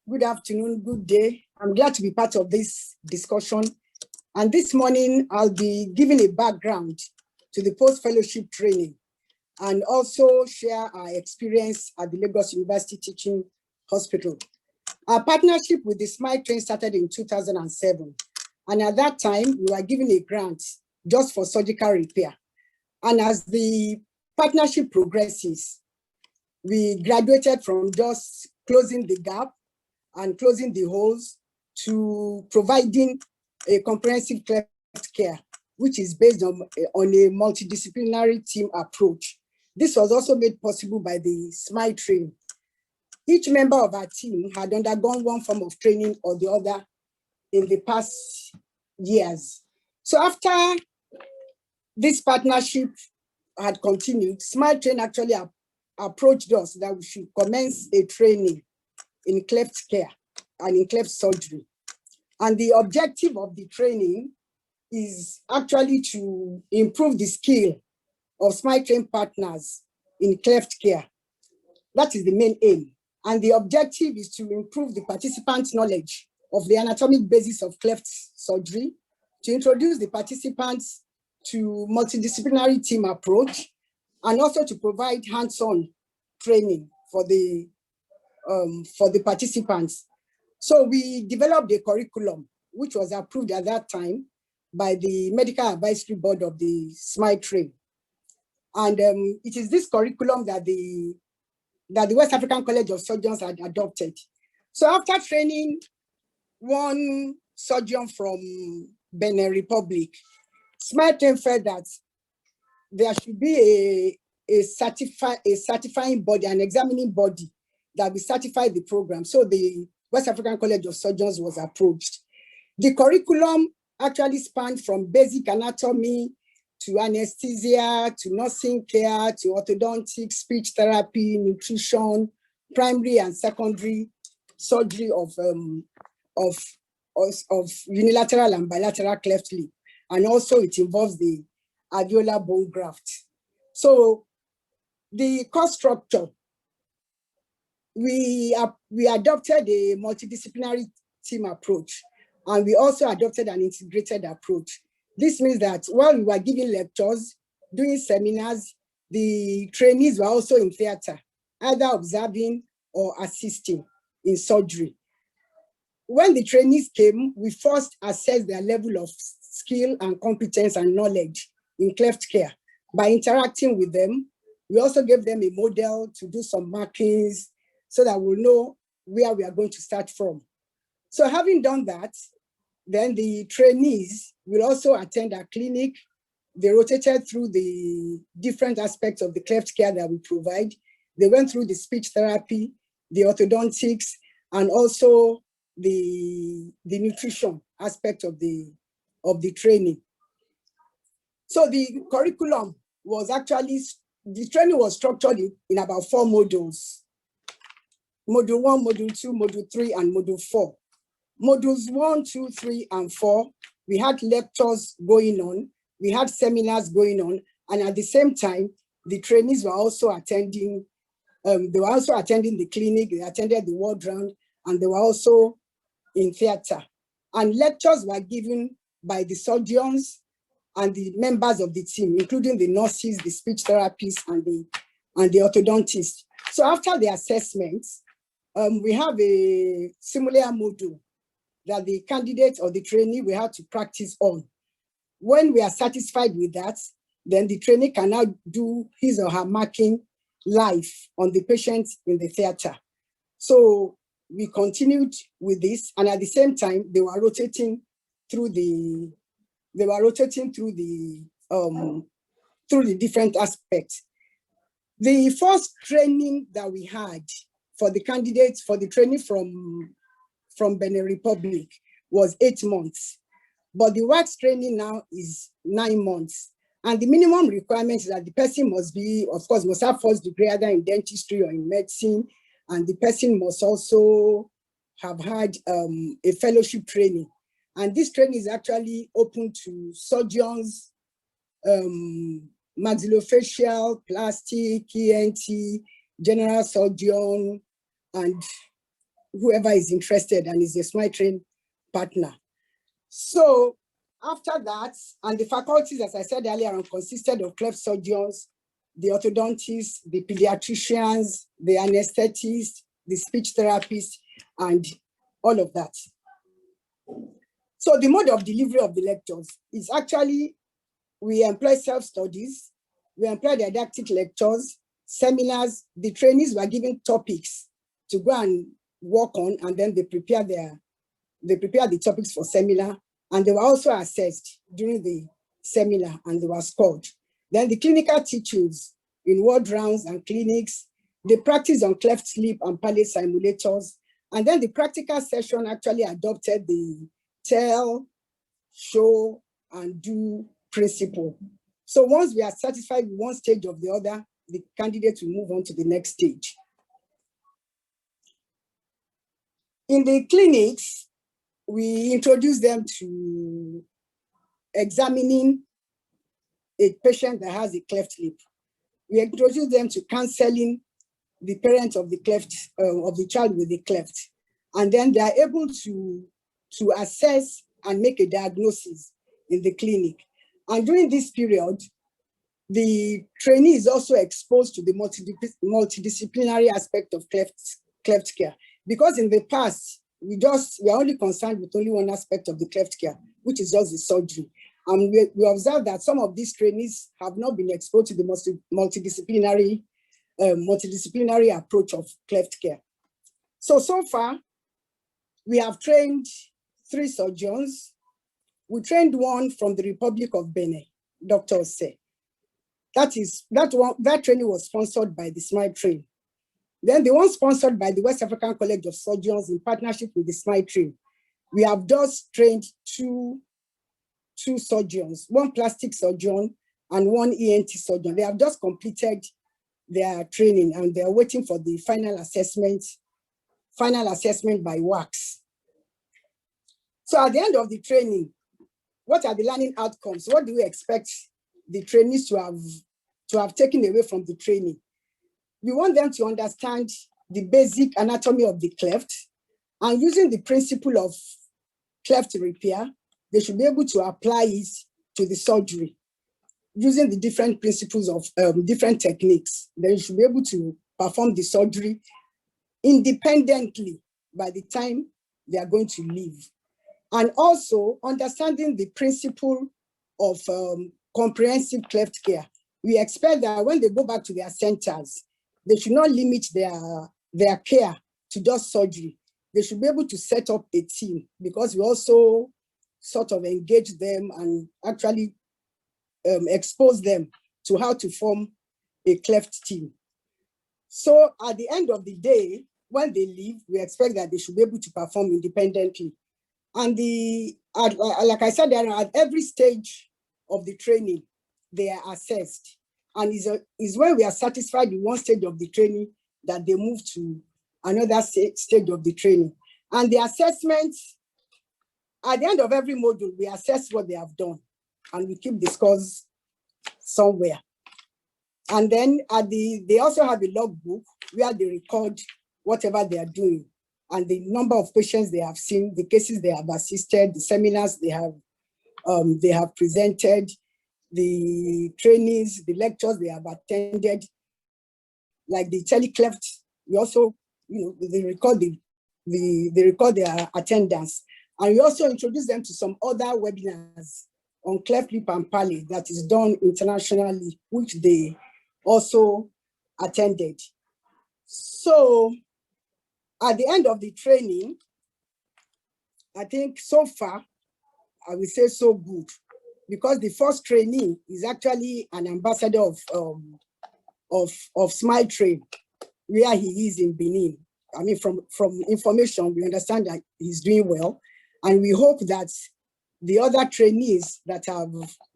Good afternoon, good day. I'm glad to be part of this discussion. And this morning, I'll be giving a background to the post-fellowship training and also share our experience at the Lagos University Teaching Hospital. Our partnership with the SMILE train started in 2007. And at that time, we were given a grant just for surgical repair. And as the partnership progresses, we graduated from just closing the gap and closing the holes to providing a comprehensive cleft care, which is based on a multidisciplinary team approach. This was also made possible by the SMILE train. Each member of our team had undergone one form of training or the other in the past years. So after this partnership had continued, SMILE train actually approached us that we should commence a training in cleft care and in cleft surgery. And the objective of the training is actually to improve the skill of SMILE train partners in cleft care. That is the main aim. And the objective is to improve the participants' knowledge of the anatomic basis of cleft surgery, to introduce the participants to multidisciplinary team approach, and also to provide hands-on training for the participants. So we developed a curriculum, which was approved at that time by the Medical Advisory Board of the SMILE train. And it is this curriculum that the West African College of Surgeons had adopted. So after training one surgeon from Benin Republic, SMILE train felt that there should be a certifying body, an examining body that will certify the program. So the West African College of Surgeons was approached. The curriculum actually spanned from basic anatomy to anesthesia, to nursing care, to orthodontics, speech therapy, nutrition, primary and secondary surgery of unilateral and bilateral cleft lip. And also it involves the alveolar bone graft. So the course structure, we adopted a multidisciplinary team approach, and we also adopted an integrated approach. This means that while we were giving lectures, doing seminars, the trainees were also in theater, either observing or assisting in surgery. When the trainees came, we first assessed their level of skill and competence and knowledge in cleft care by interacting with them. We also gave them a model to do some markings so that we'll know where we are going to start from. So having done that, then the trainees will also attend our clinic. They rotated through the different aspects of the cleft care that we provide. They went through the speech therapy, the orthodontics, and also the nutrition aspect of the training. So the curriculum was actually, the training was structured in about 4 modules. Module 1, Module 2, Module 3, and Module 4. Modules 1, 2, 3, and 4, we had lectures going on, we had seminars going on, and at the same time, the trainees were also attending, the clinic, they attended the ward round, and they were also in theater. And lectures were given by the surgeons and the members of the team, including the nurses, the speech therapists, and the orthodontists. So after the assessments, we have a similar module that the candidate or the trainee will have to practice on. When we are satisfied with that, then the trainee can now do his or her marking live on the patient in the theater. So we continued with this, and at the same time, they were rotating through the different aspects. The first training that we had for the candidates, for the trainee from Benin Republic was 8 months. But the wax training now is 9 months. And the minimum requirement is that the person must be, of course, must have first degree either in dentistry or in medicine. And the person must also have had a fellowship training. And this training is actually open to surgeons, maxillofacial, plastic, ENT, general surgeon, and whoever is interested and is a Smile Train partner. So after that, and the faculties, as I said earlier, consisted of cleft surgeons, the orthodontists, the pediatricians, the anesthetists, the speech therapists, and all of that. So the mode of delivery of the lectures is actually, we employ self-studies, we employ didactic lectures, seminars. The trainees were given topics to go and work on, and then they prepare the topics for seminar, and they were also assessed during the seminar, and they were scored. Then the clinical teachings in ward rounds and clinics, the practice on cleft lip and palate simulators, and then the practical session actually adopted the tell, show, and do principle. So once we are satisfied with one stage of the other, the candidate will move on to the next stage. In the clinics, we introduce them to examining a patient that has a cleft lip. We introduce them to counseling the parents of the cleft, of the child with the cleft. And then they are able to assess and make a diagnosis in the clinic. And during this period, the trainee is also exposed to the multidisciplinary aspect of cleft care. Because in the past, we are only concerned with only one aspect of the cleft care, which is just the surgery. And we observe that some of these trainees have not been exposed to the multidisciplinary approach of cleft care. So far, we have trained 3 surgeons. We trained one from the Republic of Benin, Dr. Ose. That training was sponsored by the Smile Train. Then the one sponsored by the West African College of Surgeons in partnership with the Smile Train. We have just trained two surgeons, one plastic surgeon and one ENT surgeon. They have just completed their training and they're waiting for the final assessment by WACS. So at the end of the training, what are the learning outcomes? What do we expect the trainees to have taken away from the training? We want them to understand the basic anatomy of the cleft, and using the principle of cleft repair, they should be able to apply it to the surgery using the different principles of different techniques. They should be able to perform the surgery independently by the time they are going to leave. And also understanding the principle of comprehensive cleft care. We expect that when they go back to their centers, they should not limit their care to just surgery. They should be able to set up a team, because we also sort of engage them and actually expose them to how to form a cleft team. So at the end of the day, when they leave, we expect that they should be able to perform independently. And like I said, at every stage of the training, they are assessed. And is when we are satisfied with one stage of the training that they move to another stage of the training. And the assessment, at the end of every module, we assess what they have done and we keep the scores somewhere. And then they also have a logbook where they record whatever they are doing and the number of patients they have seen, the cases they have assisted, the seminars they have presented, the trainings, the lectures they have attended, like the telecleft. We also, they record their attendance, and we also introduce them to some other webinars on cleft lip and palate that is done internationally, which they also attended. So at the end of the training, I think so far, I will say so good, because the first trainee is actually an ambassador of Smile Train, where he is in Benin. I mean, from information, we understand that he's doing well. And we hope that the other trainees that have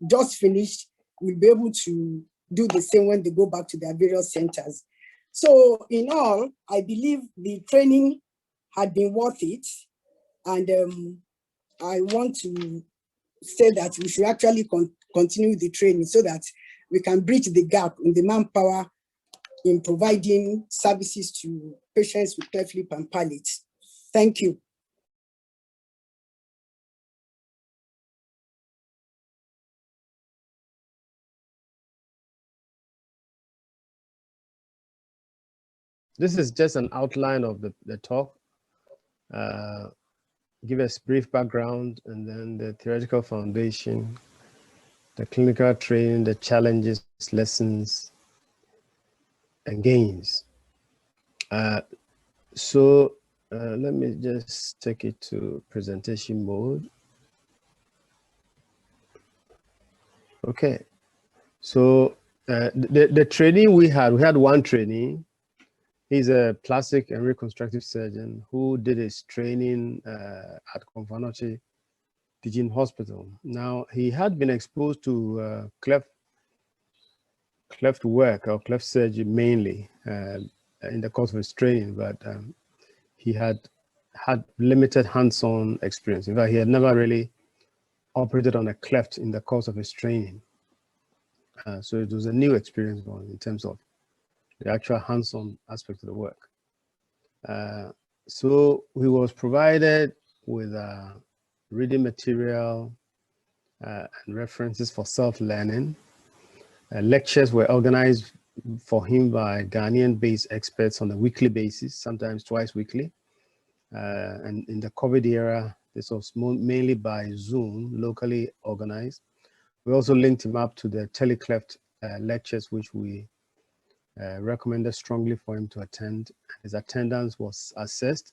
just finished will be able to do the same when they go back to their various centers. So in all, I believe the training had been worth it. And I want to say that we should actually continue the training so that we can bridge the gap in the manpower in providing services to patients with cleft lip and palate. Thank you. This is just an outline of the talk. Give us brief background, and then the theoretical foundation, the clinical training, the challenges, lessons, and gains. So let me just take it to presentation mode. Okay. So the training we had one trainee. He's a plastic and reconstructive surgeon who did his training at Konfanoche Teaching Hospital. Now, he had been exposed to cleft work or cleft surgery mainly in the course of his training, but he had limited hands-on experience. In fact, he had never really operated on a cleft in the course of his training. So it was a new experience for him in terms of the actual hands-on aspect of the work. So he was provided with reading material and references for self-learning. Lectures were organized for him by Ghanaian-based experts on a weekly basis, sometimes twice weekly. And in the COVID era, this was mainly by Zoom, locally organized. We also linked him up to the telecleft lectures, which we recommended strongly for him to attend. His attendance was assessed.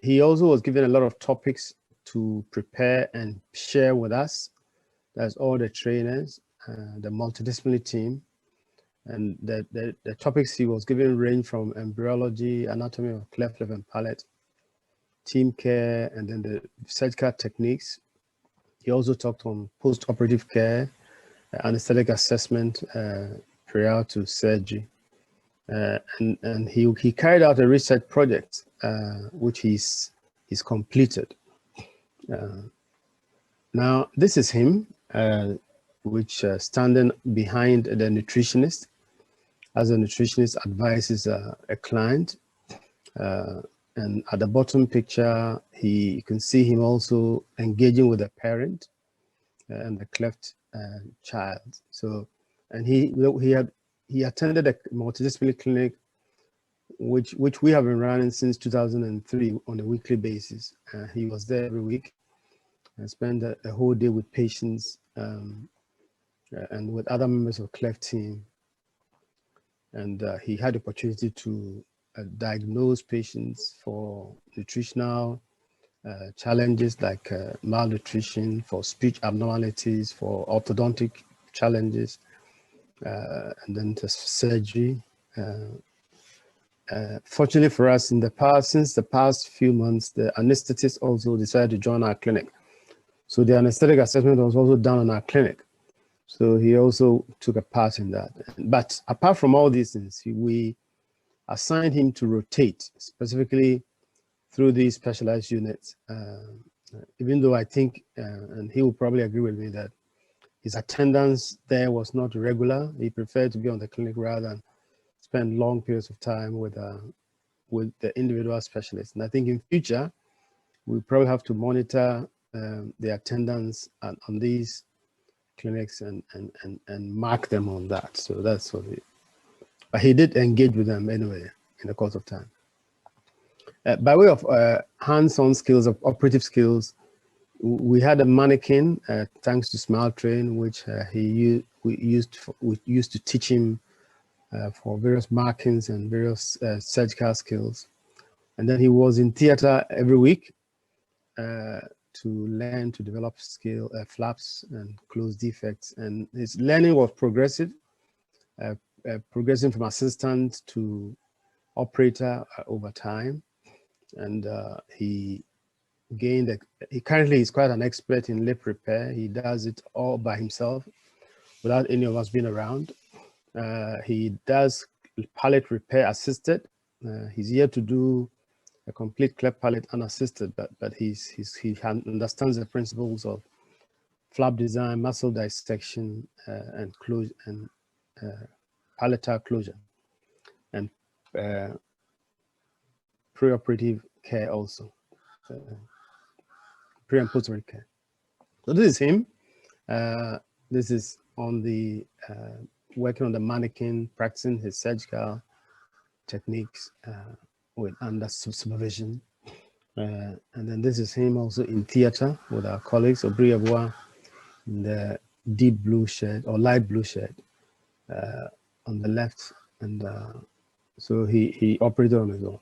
He also was given a lot of topics to prepare and share with us. That's all the trainers, the multidisciplinary team. And the topics he was given range from embryology, anatomy of cleft lip and palate, team care, and then the surgical techniques. He also talked on post-operative care, anesthetic assessment prior to surgery. And he carried out a research project, which he's completed. Now, this is him, which standing behind the nutritionist, as a nutritionist advises a client. And at the bottom picture, you can see him also engaging with a parent and the cleft child. So, and he attended a multidisciplinary clinic, which we have been running since 2003 on a weekly basis. He was there every week and spent a whole day with patients and with other members of Cleft team. And he had the opportunity to diagnose patients for nutritional challenges like malnutrition, for speech abnormalities, for orthodontic challenges, and then the surgery. Fortunately for us, since the past few months, the anesthetist also decided to join our clinic. So the anesthetic assessment was also done in our clinic. So he also took a part in that. But apart from all these things, we assigned him to rotate, specifically through these specialized units. Even though I think, and he will probably agree with me, that his attendance there was not regular. He preferred to be on the clinic rather than spend long periods of time with the individual specialist. And I think in future, we probably have to monitor the attendance on these clinics and mark them on that. So that's what but he did engage with them anyway in the course of time. By way of hands-on skills, of operative skills, we had a mannequin, thanks to Smile Train, which we used to teach him for various markings and various surgical skills. And then he was in theater every week to learn to develop skill, flaps and close defects. And his learning was progressive, progressing from assistant to operator over time. And he currently is quite an expert in lip repair. He does it all by himself without any of us being around. He does palate repair assisted. He's here to do a complete cleft palate unassisted, but he understands the principles of flap design, muscle dissection, and closure and palatal closure. And preoperative care also, pre and post-operative care. So this is him. This is on the working on the mannequin, practicing his surgical techniques with under supervision. And then this is him also in theater with our colleagues, Obriabwa, in the deep blue shirt or light blue shirt on the left. And so he operated on his own.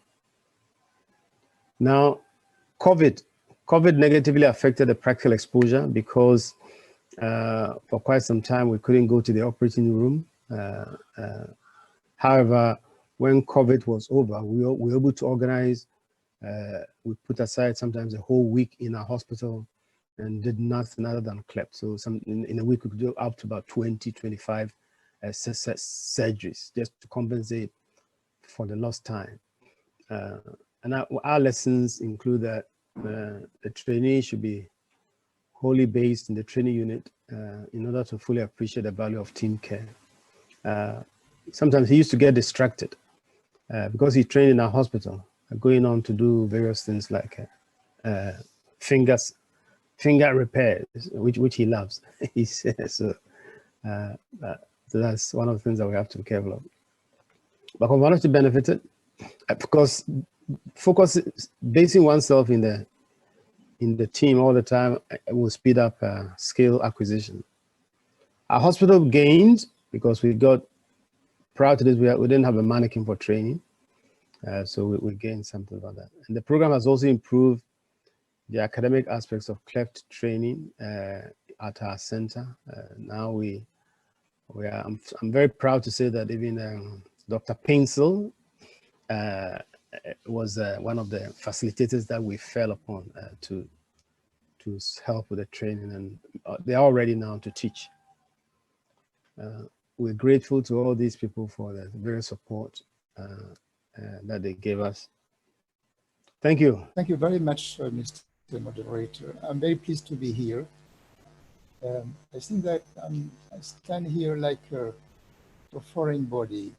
Now, COVID negatively affected the practical exposure because for quite some time we couldn't go to the operating room. However, when COVID was over, we were able to organize. We put aside sometimes a whole week in our hospital and did nothing other than Cleft. So in a week we could do up to about 20, 25 surgeries just to compensate for the lost time. And our lessons include that the trainee should be wholly based in the training unit in order to fully appreciate the value of team care. Sometimes he used to get distracted because he trained in our hospital, going on to do various things like finger repairs, which he loves. He says so. So that's one of the things that we have to be careful of. But we to benefit it because basing oneself in the team all the time will speed up skill acquisition. Our hospital gained because we got, prior to this, we didn't have a mannequin for training. So we gained something about that. And the program has also improved the academic aspects of Cleft training at our center. Now I'm very proud to say that even Dr. Painsel was one of the facilitators that we fell upon to help with the training, and they are all ready now to teach. We're grateful to all these people for the very support that they gave us. Thank you. Thank you very much, Mr. Moderator. I'm very pleased to be here. I think that I stand here like a foreign body.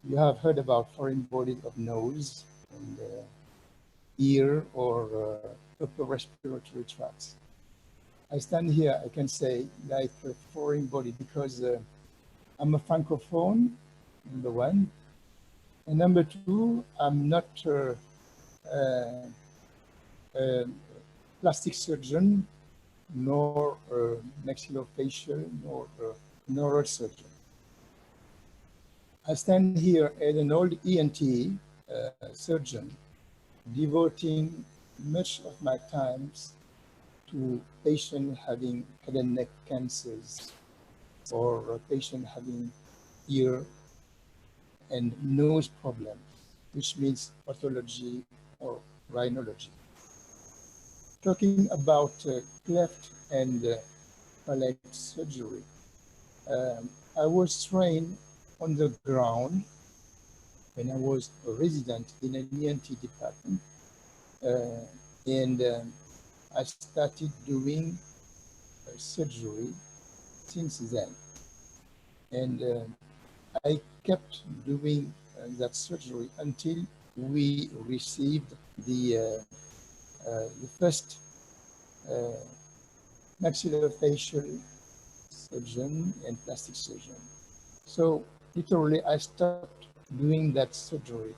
You have heard about foreign bodies of nose and ear or upper respiratory tracts. I stand here, I can say, like a foreign body because I'm a francophone, number one. And number two, I'm not a plastic surgeon, nor maxillofacial, nor neurosurgeon. I stand here as an old ENT surgeon, devoting much of my time to patients having head and neck cancers or a patient having ear and nose problem, which means pathology or rhinology. Talking about cleft and palate surgery, I was trained on the ground when I was a resident in an ENT department, and I started doing surgery since then. And I kept doing that surgery until we received the first maxillofacial surgeon and plastic surgeon. So literally I stopped doing that surgery,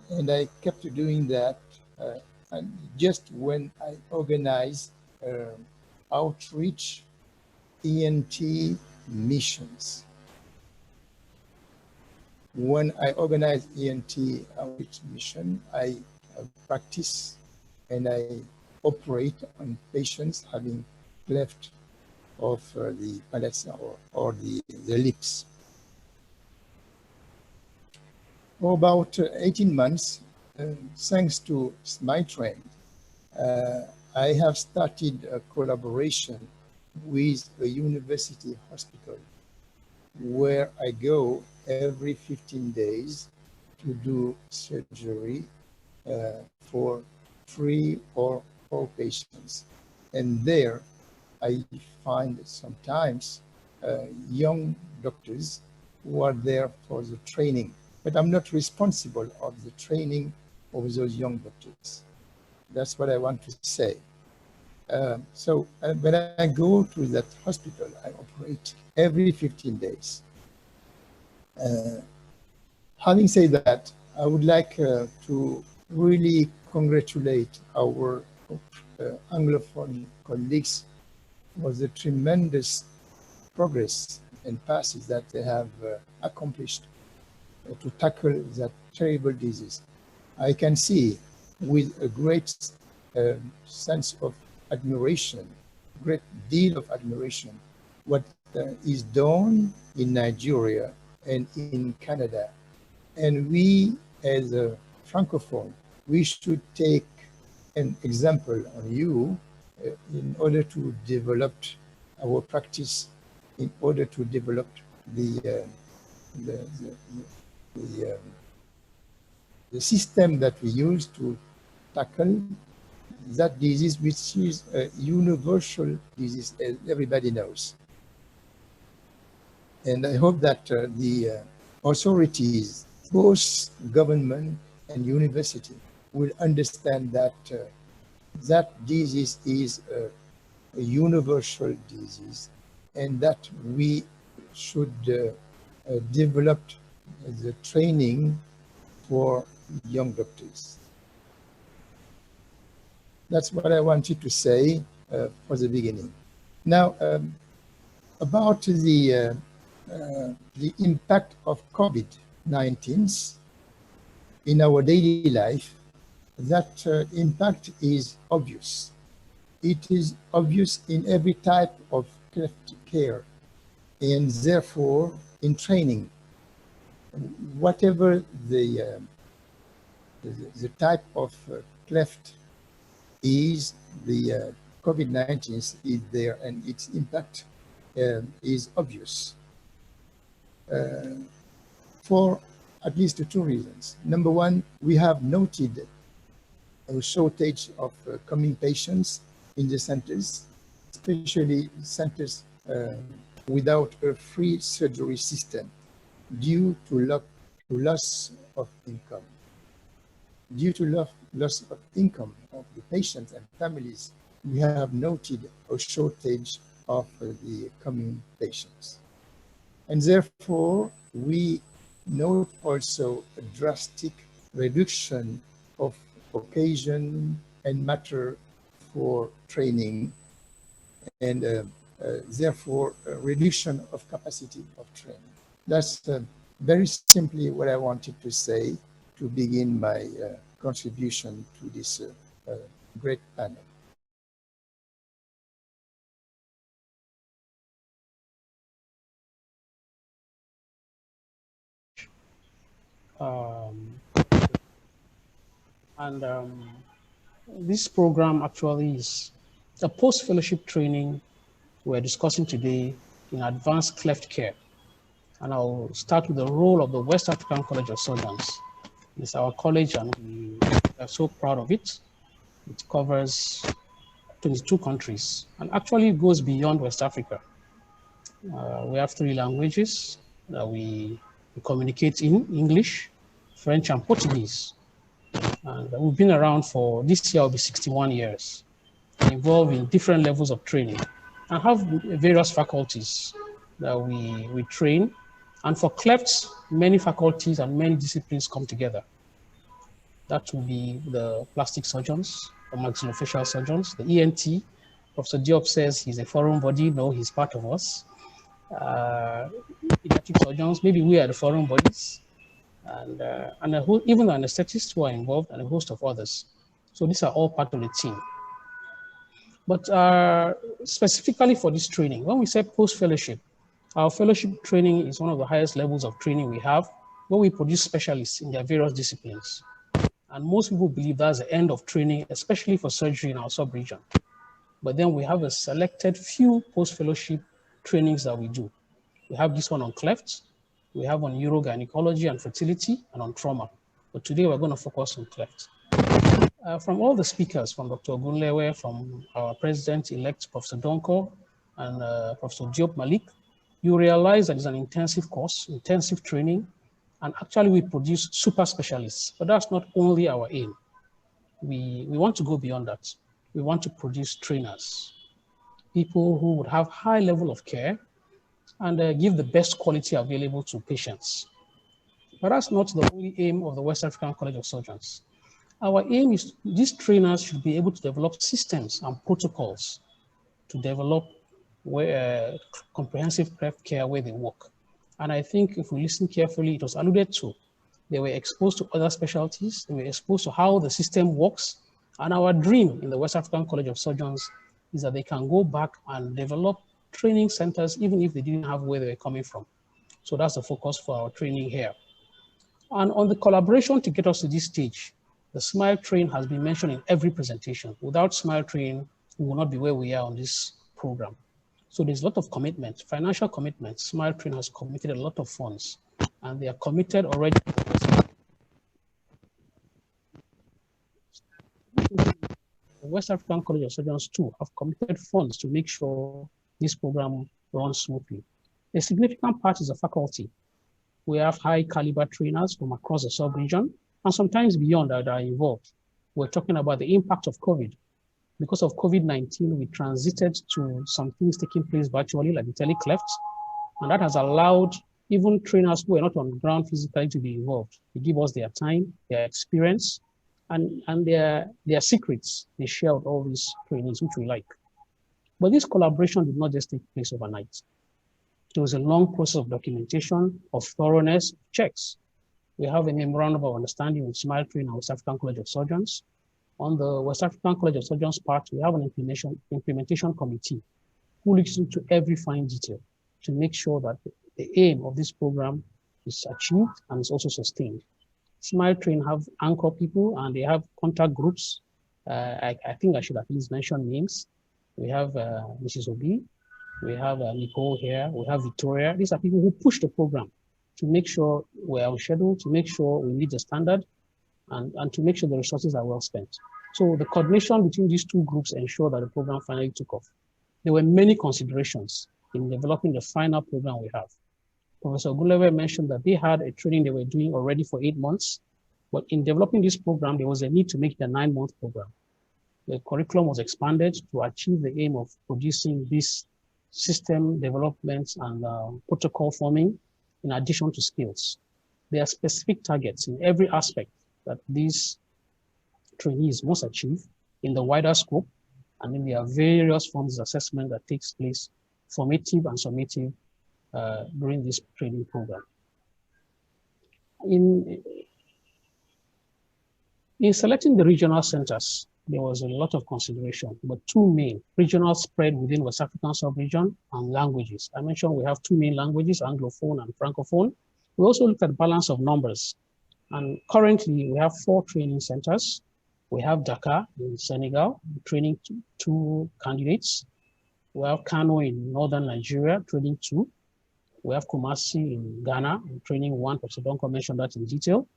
and I kept doing that and just when I organized outreach ENT missions. When I organize ENT outreach mission, I practice and I operate on patients having cleft of the palates or the lips. For about 18 months, thanks to my training, I have started a collaboration with a university hospital where I go every 15 days to do surgery for 3 or 4 patients. And there I find sometimes young doctors who are there for the training. but I'm not responsible of the training of those young doctors. That's what I want to say. So when I go to that hospital, I operate every 15 days. Having said that, I would like to really congratulate our Anglophone colleagues for the tremendous progress and passes that they have accomplished to tackle that terrible disease. I can see with a great sense of admiration, great deal of admiration, what is done in Nigeria and in Canada. And we, as a Francophone, we should take an example on you in order to develop our practice, in order to develop the system that we use to tackle that disease, which is a universal disease, as everybody knows. And I hope that the authorities, both government and university, will understand that that disease is a universal disease, and that we should develop the training for young doctors. That's what I wanted to say for the beginning. Now, about the impact of COVID-19 in our daily life, that impact is obvious. It is obvious in every type of cleft care, and therefore in training. Whatever the type of cleft is, the COVID-19 is there, and its impact is obvious for at least two reasons. Number one, we have noted a shortage of coming patients in the centers, especially centers without a free surgery system due to loss of income. Due to loss of income of the patients and families, we have noted a shortage of the coming patients. And therefore, we note also a drastic reduction of occasion and matter for training, and therefore a reduction of capacity of training. That's very simply what I wanted to say to begin my contribution to this great panel. This program actually is a post-fellowship training we're discussing today in advanced cleft care. And I'll start with the role of the West African College of Surgeons. It's our college, and we are so proud of it. It covers 22 countries and actually goes beyond West Africa. We have 3 languages that we communicate in: English, French, and Portuguese. And we've been around for, this year will be 61 years, involved in different levels of training, and have various faculties that we train. And for clefts, many faculties and many disciplines come together. That will be the plastic surgeons, the maxillofacial surgeons, the ENT. Professor Diop says he's a foreign body. No, he's part of us. Pediatric surgeons, maybe we are the foreign bodies, and even the anesthetists who are involved, and a host of others. So these are all part of the team. But specifically for this training, when we say post-fellowship, our fellowship training is one of the highest levels of training we have, where we produce specialists in their various disciplines. And most people believe that's the end of training, especially for surgery in our sub-region. But then we have a selected few post-fellowship trainings that we do. We have this one on cleft, we have on urogynecology and fertility, and on trauma. But today we're going to focus on cleft. From all the speakers, from Dr. Ogunlewe, from our president-elect, Professor Donko, and Professor Diop Malik, you realize that it's an intensive course, intensive training, And actually we produce super specialists, but that's not only our aim. We want to go beyond that. We want to produce trainers, people who would have high level of care and give the best quality available to patients. But that's not the only aim of the West African College of Surgeons. Our aim is these trainers should be able to develop systems and protocols to develop comprehensive cleft care where they work. And I think if we listen carefully, it was alluded to. They were exposed to other specialties. They were exposed to how the system works. And our dream in the West African College of Surgeons is that they can go back and develop training centers, even if they didn't have where they were coming from. So that's the focus for our training here. And on the collaboration to get us to this stage, the SMILE train has been mentioned in every presentation. Without SMILE train, we will not be where we are on this program. So there's a lot of commitment, financial commitment. SMILE train has committed a lot of funds, and they are committed already. The West African College of Surgeons too have committed funds to make sure this program runs smoothly. A significant part is the faculty. We have high caliber trainers from across the sub-region and sometimes beyond that are involved. We're talking about the impact of COVID. Because of COVID-19, we transited to some things taking place virtually, like the Cleft, and that has allowed even trainers who are not on the ground physically to be involved. They give us their time, their experience, and their secrets. They share with all these trainees, which we like. But this collaboration did not just take place overnight. There was a long process of documentation, of thoroughness, checks. We have a memorandum of understanding with SMILE train and West African College of Surgeons. On the West African College of Surgeons part, we have an implementation committee who looks into every fine detail to make sure that the aim of this program is achieved and is also sustained. SMILE train have anchor people and they have contact groups. I think I should at least mention names. We have Mrs. Obi, we have Nicole here, we have Victoria. These are people who push the program to make sure we're on schedule, to make sure we meet the standard, and to make sure the resources are well spent. So the coordination between these two groups ensure that the program finally took off. There were many considerations in developing the final program we have. Professor Ogunlewe mentioned that they had a training they were doing already for 8 months, but in developing this program, there was a need to make it a 9-month program. The curriculum was expanded to achieve the aim of producing this system development and protocol forming in addition to skills. There are specific targets in every aspect that these trainees must achieve in the wider scope, and then there are various forms of assessment that takes place, formative and summative, during this training program. In selecting the regional centers, there was a lot of consideration, but two main: regional spread within West African sub-region and languages. I mentioned we have two main languages, Anglophone and Francophone. We also looked at balance of numbers. And currently we have 4 training centers. We have Dakar in Senegal, training 2 candidates. We have Kano in northern Nigeria, training 2. We have Kumasi in Ghana, training 1. Professor Donko mentioned that in detail.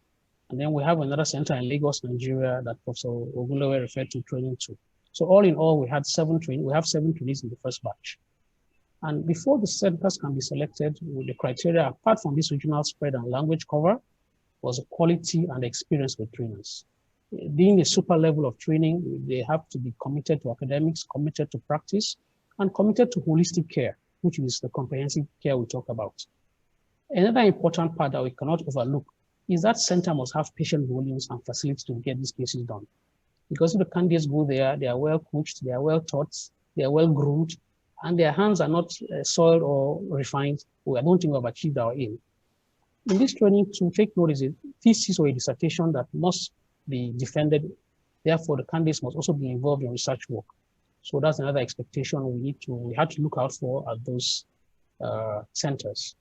And then we have another center in Lagos, Nigeria, that Professor Ogunlewe referred to, training 2. So all in all, we have 7 trainees in the first batch. And before the centers can be selected, with the criteria, apart from this regional spread and language cover, was the quality and experience with trainers. Being a super level of training, they have to be committed to academics, committed to practice, and committed to holistic care, which is the comprehensive care we talk about. Another important part that we cannot overlook is that center must have patient volumes and facilities to get these cases done. Because if the candidates go there, they are well coached, they are well taught, they are well groomed, and their hands are not soiled or refined, I don't think we have achieved our aim. In this training, to take note is a thesis or a dissertation that must be defended. Therefore, the candidates must also be involved in research work. So that's another expectation we had to look out for at those centers.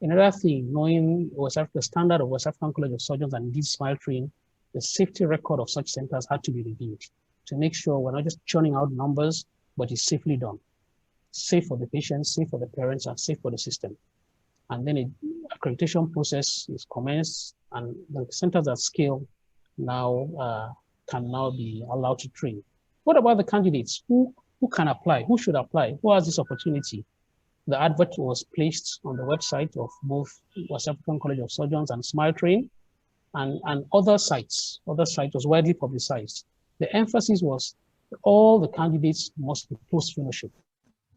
Another thing, knowing the standard of West African College of Surgeons and indeed SMILE train, the safety record of such centers had to be reviewed to make sure we're not just churning out numbers, but it's safely done. Safe for the patients, safe for the parents, and safe for the system. And then an accreditation process is commenced, and the centers at scale now can now be allowed to train. What about the candidates? Who can apply? Who should apply? Who has this opportunity? The advert was placed on the website of both West African College of Surgeons and Smile Train, and other sites. Other sites was widely publicized. The emphasis was all the candidates must be post-fellowship.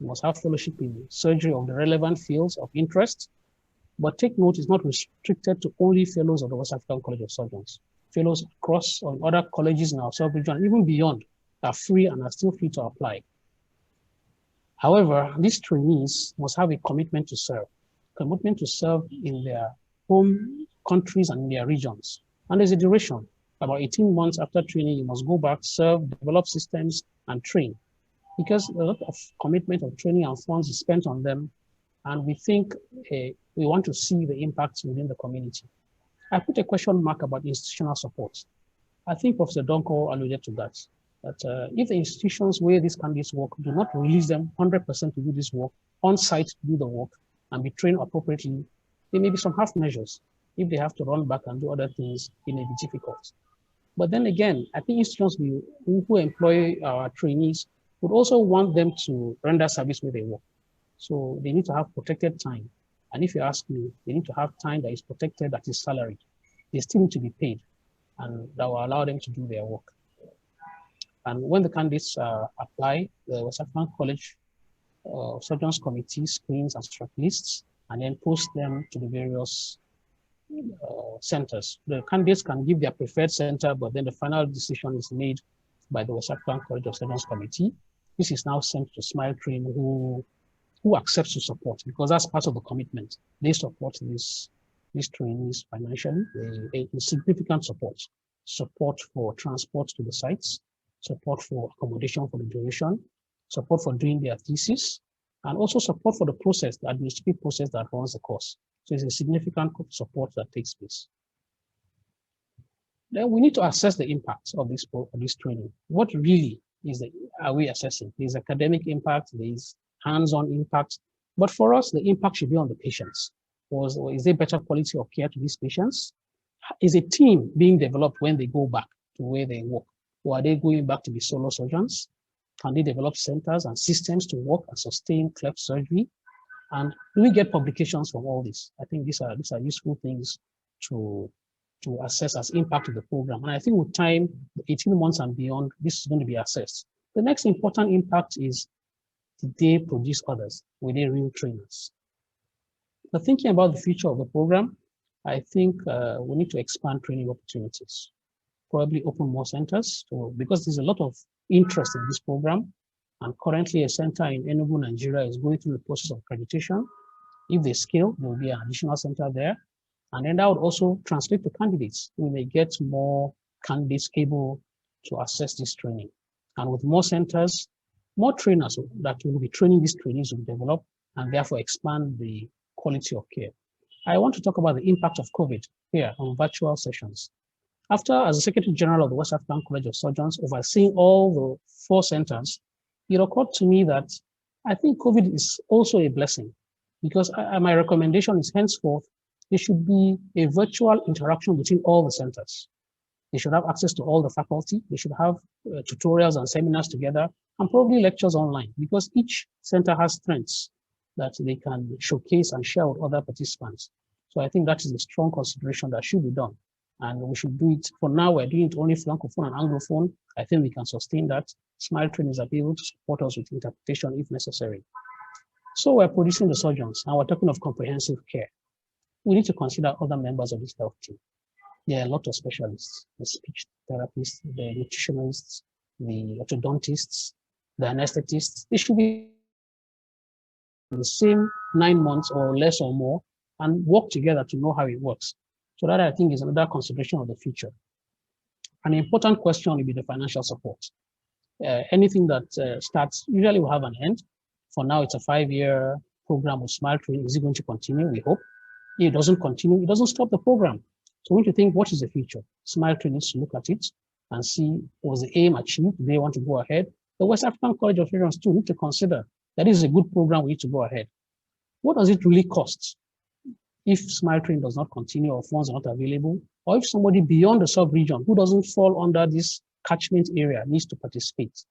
You must have fellowship in surgery of the relevant fields of interest. But take note, it's not restricted to only fellows of the West African College of Surgeons. Fellows across or other colleges in our sub-region, even beyond, are free and are still free to apply. However, these trainees must have a commitment to serve in their home countries and in their regions. And there's a duration. About 18 months after training, you must go back, serve, develop systems, and train. Because a lot of commitment of training and funds is spent on them, and we think we want to see the impacts within the community. I put a question mark about institutional support. I think Professor Donko alluded to that if the institutions where these candidates work do not release them 100% to do this work, on site to do the work, and be trained appropriately, there may be some half measures. If they have to run back and do other things, it may be difficult. But then again, I think institutions who employ our trainees would also want them to render service where they work. So they need to have protected time. And if you ask me, they need to have time that is protected, that is salaried. They still need to be paid, and that will allow them to do their work. And when the candidates apply, the West African College Surgeons Committee screens and shortlists, and then post them to the various centers. The candidates can give their preferred center, but then the final decision is made by the West African College of Surgeons Committee. This is now sent to Smile Train, who accepts to support, because that's part of the commitment. They support these trainees financially, a significant support for transport to the sites, support for accommodation for the duration, support for doing their thesis, and also support for the process, the administrative process that runs the course. So it's a significant support that takes place. Then we need to assess the impact of this training. What really are we assessing? There's academic impact, there's hands-on impact, but for us, the impact should be on the patients. Is there better quality of care to these patients? Is a team being developed when they go back to where they work? Or are they going back to be solo surgeons? Can they develop centers and systems to work and sustain cleft surgery? And do we get publications from all this? I think these are useful things to assess as impact of the program. And I think with time, 18 months and beyond, this is going to be assessed. The next important impact is, did they produce others? Were they real trainers? But thinking about the future of the program, I think we need to expand training opportunities, probably open more centers, because there's a lot of interest in this program. And currently a center in Enugu, Nigeria is going through the process of accreditation. If they scale, there will be an additional center there. And then that would also translate to candidates. We may get more candidates able to access this training. And with more centers, more trainers that will be training these trainees will develop and therefore expand the quality of care. I want to talk about the impact of COVID here on virtual sessions. After, as the Secretary General of the West African College of Surgeons, overseeing all the 4 centers, it occurred to me that I think COVID is also a blessing, because my recommendation is henceforth, there should be a virtual interaction between all the centers. They should have access to all the faculty. They should have tutorials and seminars together, and probably lectures online, because each center has strengths that they can showcase and share with other participants. So I think that is a strong consideration that should be done. And we should do it. For now, we're doing it only Francophone and Anglophone. I think we can sustain that. Smile Train is able to support us with interpretation if necessary. So we're producing the surgeons, and we're talking of comprehensive care. We need to consider other members of this health team. There are a lot of specialists, the speech therapists, the nutritionists, the orthodontists, the anesthetists. They should be the same 9 months or less or more, and work together to know how it works. So that, I think, is another consideration of the future. An important question will be the financial support. Anything that starts usually will have an end. For now, it's a 5-year program with Smile Train. Is it going to continue? We hope. If it doesn't continue, it doesn't stop the program. So we need to think, what is the future? Smile Train needs to look at it and see, was the aim achieved? Do they want to go ahead? The West African College of Surgeons too need to consider that is a good program, we need to go ahead. What does it really cost if Smile Train does not continue or funds are not available? Or if somebody beyond the sub-region who doesn't fall under this catchment area needs to participate?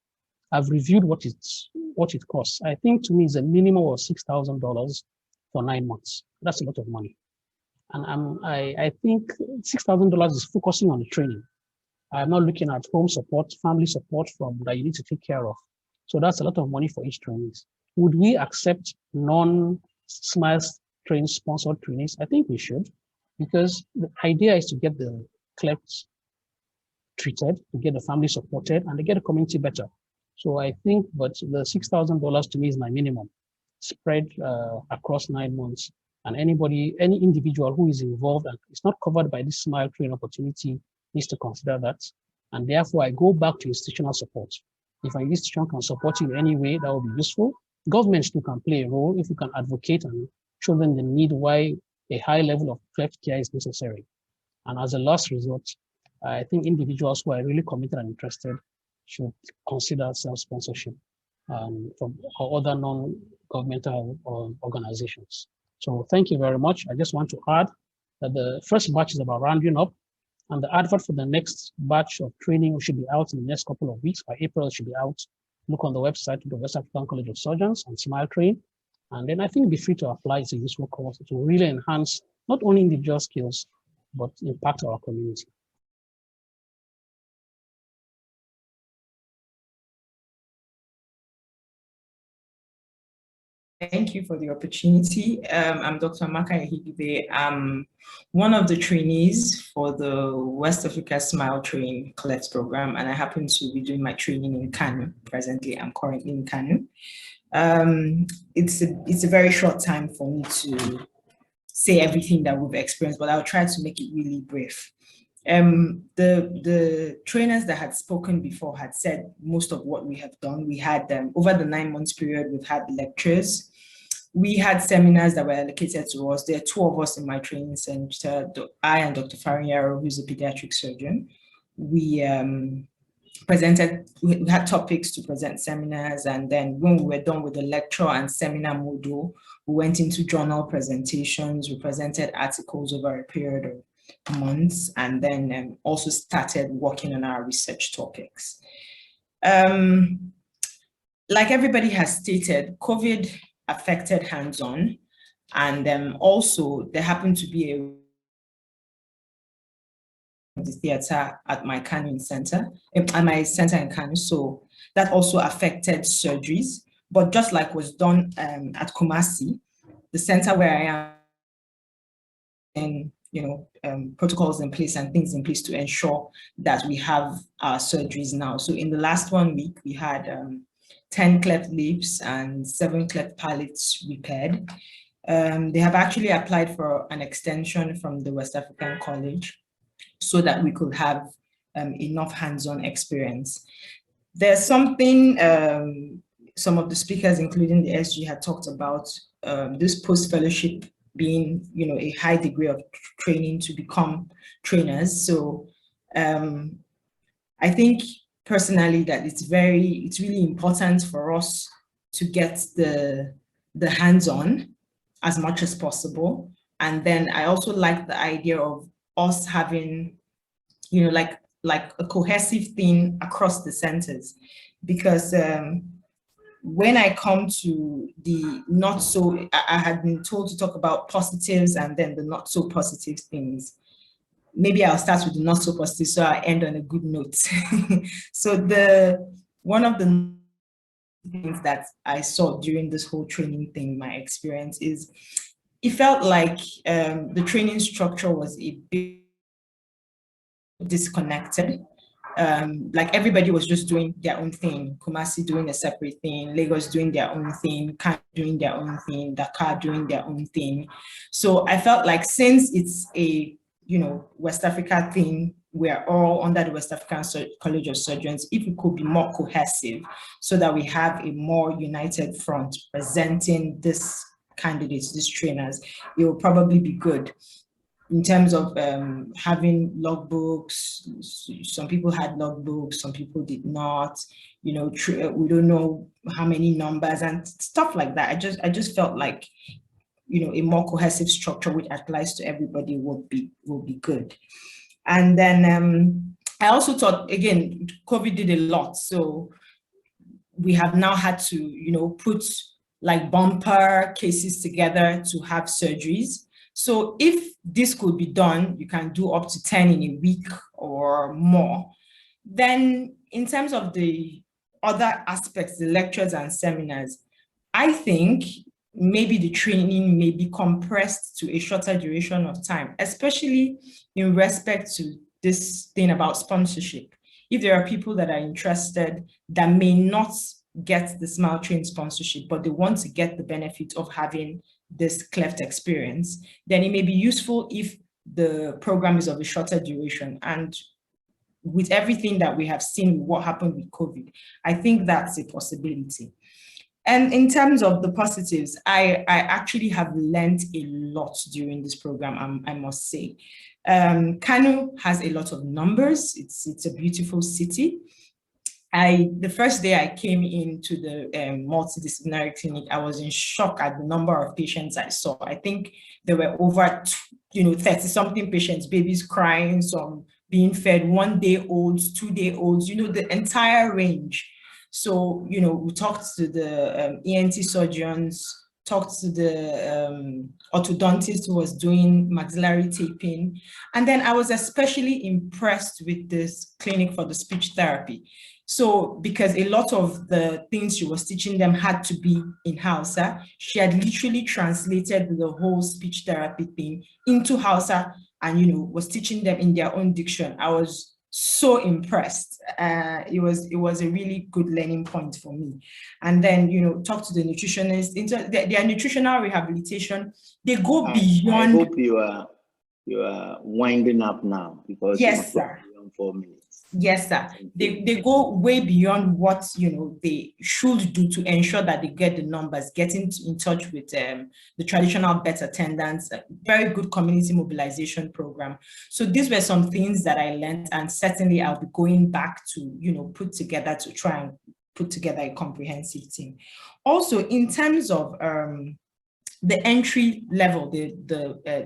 I've reviewed what it costs. I think to me it's a minimum of $6,000 for 9 months. That's a lot of money. And I think $6,000 is focusing on the training. I'm not looking at home support, family support from that you need to take care of. So that's a lot of money for each training. Would we accept non-SMILES train sponsored trainings? I think we should, because the idea is to get the Cleft treated, to get the family supported, and to get the community better. So I think, but the $6,000 to me is my minimum, spread across 9 months. And any individual who is involved and is not covered by this SMILE train opportunity needs to consider that. And therefore, I go back to institutional support. If an institution can support you in any way, that would be useful. Governments too can play a role if you can advocate and show them the need why a high level of Cleft care is necessary. And as a last resort, I think individuals who are really committed and interested should consider self-sponsorship from other non-governmental organizations. So thank you very much. I just want to add that the first batch is about rounding up, and the advert for the next batch of training should be out in the next couple of weeks. By April, it should be out. Look on the website of the West African College of Surgeons and SMILE Train. And then I think be free to apply. It's a useful course to really enhance not only individual skills, but impact our community. Thank you for the opportunity. I'm Dr. Amaka Ehigide. I'm one of the trainees for the West Africa SMILE Train Cleft program, and I happen to be doing my training in Kano. Presently, I'm currently in Kano. It's a very short time for me to say everything that we've experienced, but I'll try to make it really brief. The trainers that had spoken before had said most of what we have done. We had over the 9 months period, we've had lectures. We had seminars that were allocated to us. There are 2 of us in my training center, I and Dr. Farinyaro, who's a pediatric surgeon. We had topics to present seminars, and then when we were done with the lecture and seminar module, we went into journal presentations. We presented articles over a period of months, and then also started working on our research topics. Like everybody has stated, COVID affected hands-on, and also there happened to be the theater at my Kano center, at my center in Kano, so that also affected surgeries. But just like was done at Kumasi, the center where I am, and protocols in place and things in place to ensure that we have our surgeries now. So in the last 1 week, we had 10 cleft lips and 7 cleft palates repaired. They have actually applied for an extension from the West African College so that we could have enough hands-on experience. There's something some of the speakers, including the SG, had talked about, this post-fellowship being, a high degree of training to become trainers. So I think personally that it's really important for us to get the hands-on as much as possible. And then I also like the idea of us having, like a cohesive thing across the centers, because when I come to the not so, I had been told to talk about positives and then the not so positive things. Maybe I'll start with the not so positive, so I end on a good note. So one of the things that I saw during this whole training thing, my experience is, it felt like the training structure was a bit disconnected. Like everybody was just doing their own thing. Kumasi doing a separate thing, Lagos doing their own thing, Kano doing their own thing, Dakar doing their own thing. So I felt like, since it's a West Africa thing, we're all under the West African College of Surgeons, if it could be more cohesive so that we have a more united front presenting this candidates, these trainers, it will probably be good. In terms of having logbooks, some people had logbooks, some people did not. We don't know how many numbers and stuff like that. I just felt like, a more cohesive structure which applies to everybody will be good. And then I also thought, again, COVID did a lot. So we have now had to, you know, put like bumper cases together to have surgeries. So if this could be done, you can do up to 10 in a week or more. Then in terms of the other aspects, the lectures and seminars, I think maybe the training may be compressed to a shorter duration of time, especially in respect to this thing about sponsorship. If there are people that are interested that may not get the Smile Train sponsorship, but they want to get the benefit of having this Cleft experience, then it may be useful if the program is of a shorter duration. And with everything that we have seen, what happened with COVID, I think that's a possibility. And in terms of the positives, I actually have learned a lot during this program, I must say. Kano has a lot of numbers. It's a beautiful city. The first day I came into the multidisciplinary clinic, I was in shock at the number of patients I saw. I think there were over 30-something patients, babies crying, some being fed, 1-day-olds, 2-day-olds, the entire range. So, we talked to the ENT surgeons, talked to the orthodontist who was doing maxillary taping. And then I was especially impressed with this clinic for the speech therapy. So, because a lot of the things she was teaching them had to be in Hausa, she had literally translated the whole speech therapy thing into Hausa and, was teaching them in their own diction. I was so impressed. It was a really good learning point for me. And then, talk to the nutritionist. Their nutritional rehabilitation, they go beyond. I hope you are winding up now, because yes, sir. 4 minutes. Yes, sir. They go way beyond what they should do to ensure that they get the numbers, getting in touch with the traditional birth attendants, a very good community mobilization program. So these were some things that I learned, and certainly I'll be going back to put together to try and put together a comprehensive team. Also, in terms of the entry level, the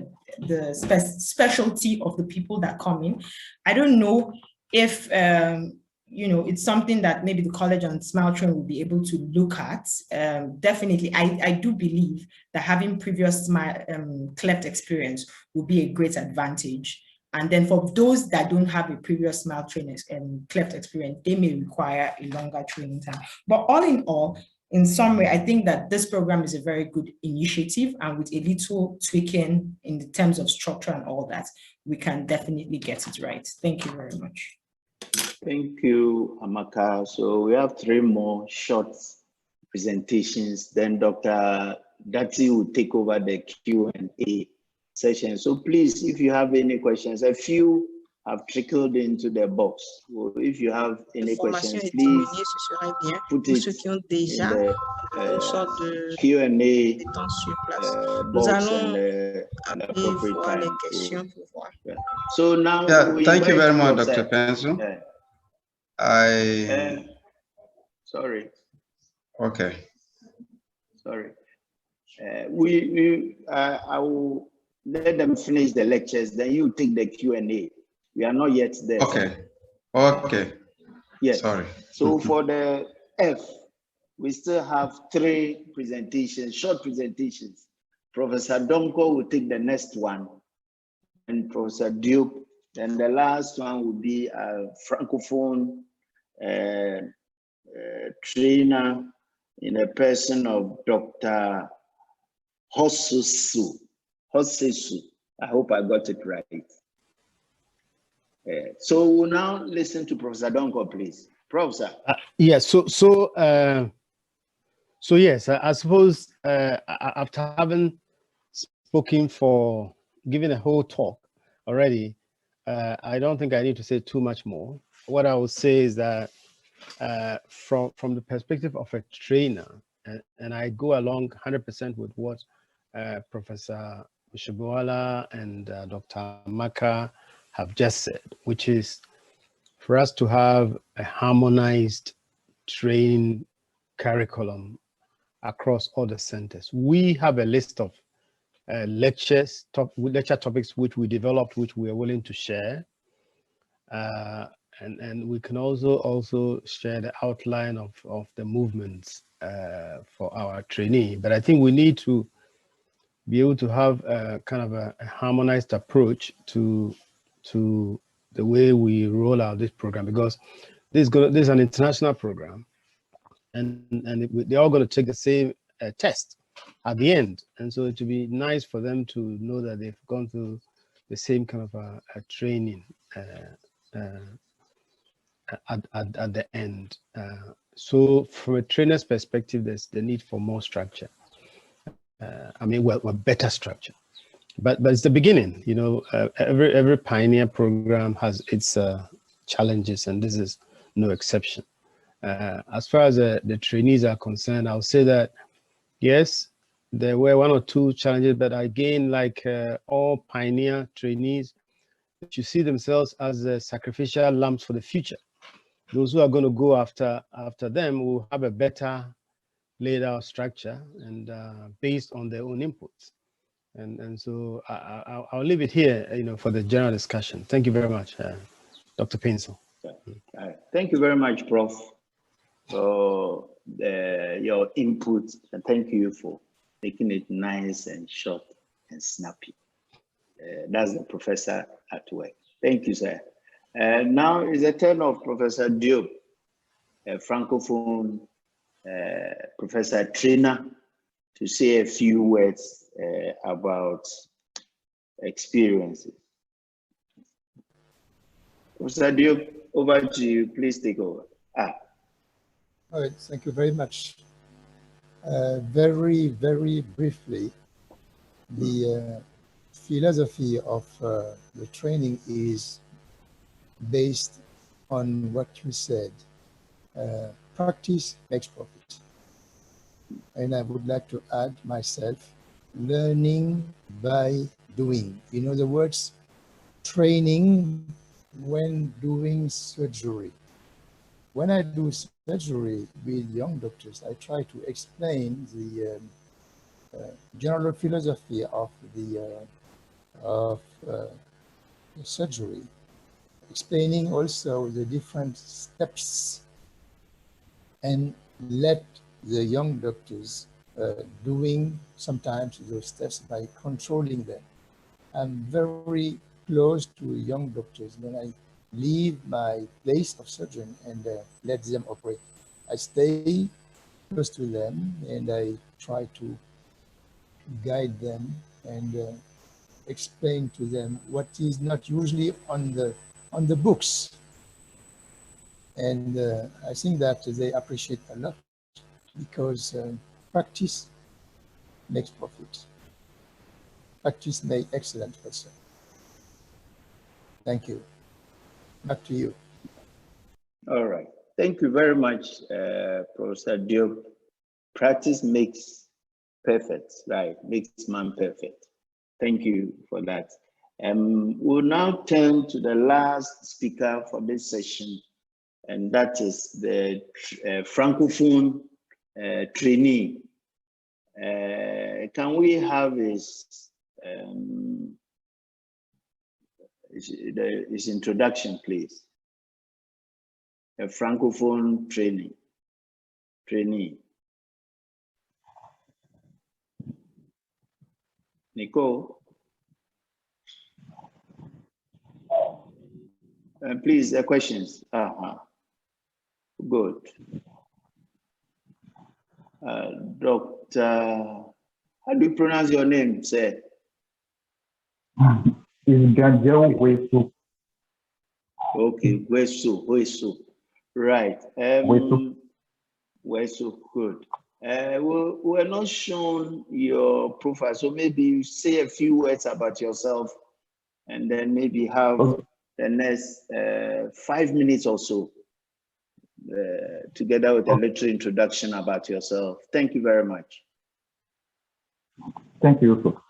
specialty of the people that come in, I don't know if it's something that maybe the college and Smile Train will be able to look at. Definitely, I do believe that having previous Cleft experience will be a great advantage. And then for those that don't have a previous Smile Train Cleft experience, they may require a longer training time. But all in all, in summary, I think that this program is a very good initiative, and with a little tweaking in the terms of structure and all that, we can definitely get it right. Thank you very much. Thank you, Amaka. So we have 3 more short presentations. Then Dr. Dati will take over the Q&A session. So please, if you have any questions, a few have trickled into the box. So if you have any questions, please put it in the Q&A box and the appropriate time. So now, thank you very much, Dr. Penzo. Sorry. Okay. Sorry. I will let them finish the lectures, then you take the Q&A. We are not yet there. Okay. Okay. Yes. Sorry. So for the F, we still have 3 presentations, short presentations. Professor Donko will take the next one, and Professor Diop. Then the last one will be a Francophone trainer in the person of Dr. Hosesu. I hope I got it right. So we'll now listen to Professor Donko, please. Professor. Yes. So yes, I suppose after having spoken for giving a whole talk already, I don't think I need to say too much more. What I would say is that from the perspective of a trainer, and I go along 100% with what Professor Ushibuala and Dr. Maka have just said, which is for us to have a harmonized training curriculum across all the centers. We have a list of lecture topics which we developed, which we are willing to share. and we can also share the outline of the movements for our trainee. But I think we need to be able to have a kind of a harmonized approach to the way we roll out this program, because this is an international program, and they're all going to take the same test at the end, and so it would be nice for them to know that they've gone through the same kind of a training at the end. So from a trainer's perspective, there's the need for more structure. I mean, well, better structure. But it's the beginning, you know. Every pioneer program has its challenges, and this is no exception. As far as the trainees are concerned, I'll say that yes, there were one or two challenges, but again, like all pioneer trainees, you see themselves as sacrificial lambs for the future. Those who are going to go after them will have a better laid out structure and based on their own inputs. And so I'll leave it here, you know, for the general discussion. Thank you very much, Dr. Pencil. Thank you very much, Prof, for your input, and thank you for making it nice and short and snappy. That's the professor at work. Thank you, sir. Now is the turn of Professor Diop, a Francophone professor trainer, to say a few words about experiences. Professor Diop, over to you. Please take over. All right, thank you very much. Very, very briefly, the philosophy of the training is based on what you said. Practice makes profit. And I would like to add myself, learning by doing. In other words, training when doing surgery. When I do surgery with young doctors, I try to explain the general philosophy of the surgery, explaining also the different steps, and let the young doctors doing sometimes those steps by controlling them. I'm very close to young doctors when I leave my place of surgery and let them operate. I stay close to them and I try to guide them and explain to them what is not usually on the books. And I think that they appreciate a lot, because practice makes profit. Practice makes excellent person. Thank you. Back to you. All right. Thank you very much, Professor Diop. Practice makes perfect, right? Makes man perfect. Thank you for that. We'll now turn to the last speaker for this session, and that is the Francophone trainee. Can we have his introduction, please? A Francophone trainee. Nicole. Please, the questions. Good. Dr. How do you pronounce your name, sir? It's Ganjel Wesu. Okay, Wesu. Right. Wesu, good. We're not shown your profile, so maybe you say a few words about yourself, and then maybe have the next 5 minutes or so, together with a little introduction about yourself. Thank you very much. Thank you.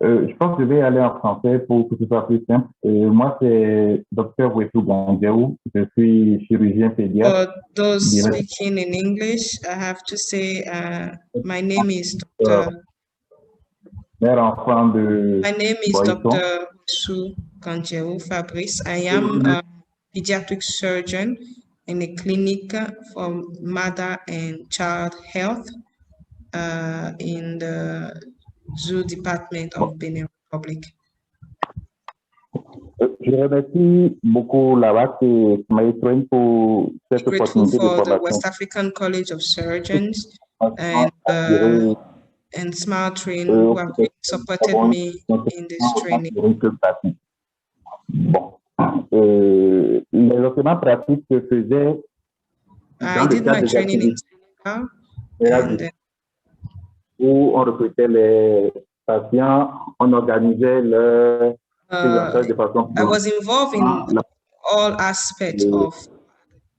Je pense que je vais aller en français pour que ce soit plus simple. Moi, c'est Dr. Wesu Ganjel. Je suis chirurgien pédiatre. For those speaking in English, I have to say my name is Dr. My name is Dr. Wesu Ganjel Fabrice. I am pediatric surgeon in a clinic for mother and child health in the zoo department of Benin Republic. Je remercie beaucoup l'AWAC et Maïtrain pour cette Grateful opportunité de for the formation. West African College of Surgeons and Smart Train who have really supported me in this training. Bon. Les enseignements pratiques se faisaient I did my training in Senegal, and then où on recrutait les patients, on organisait leur de façon I was involved in all aspects of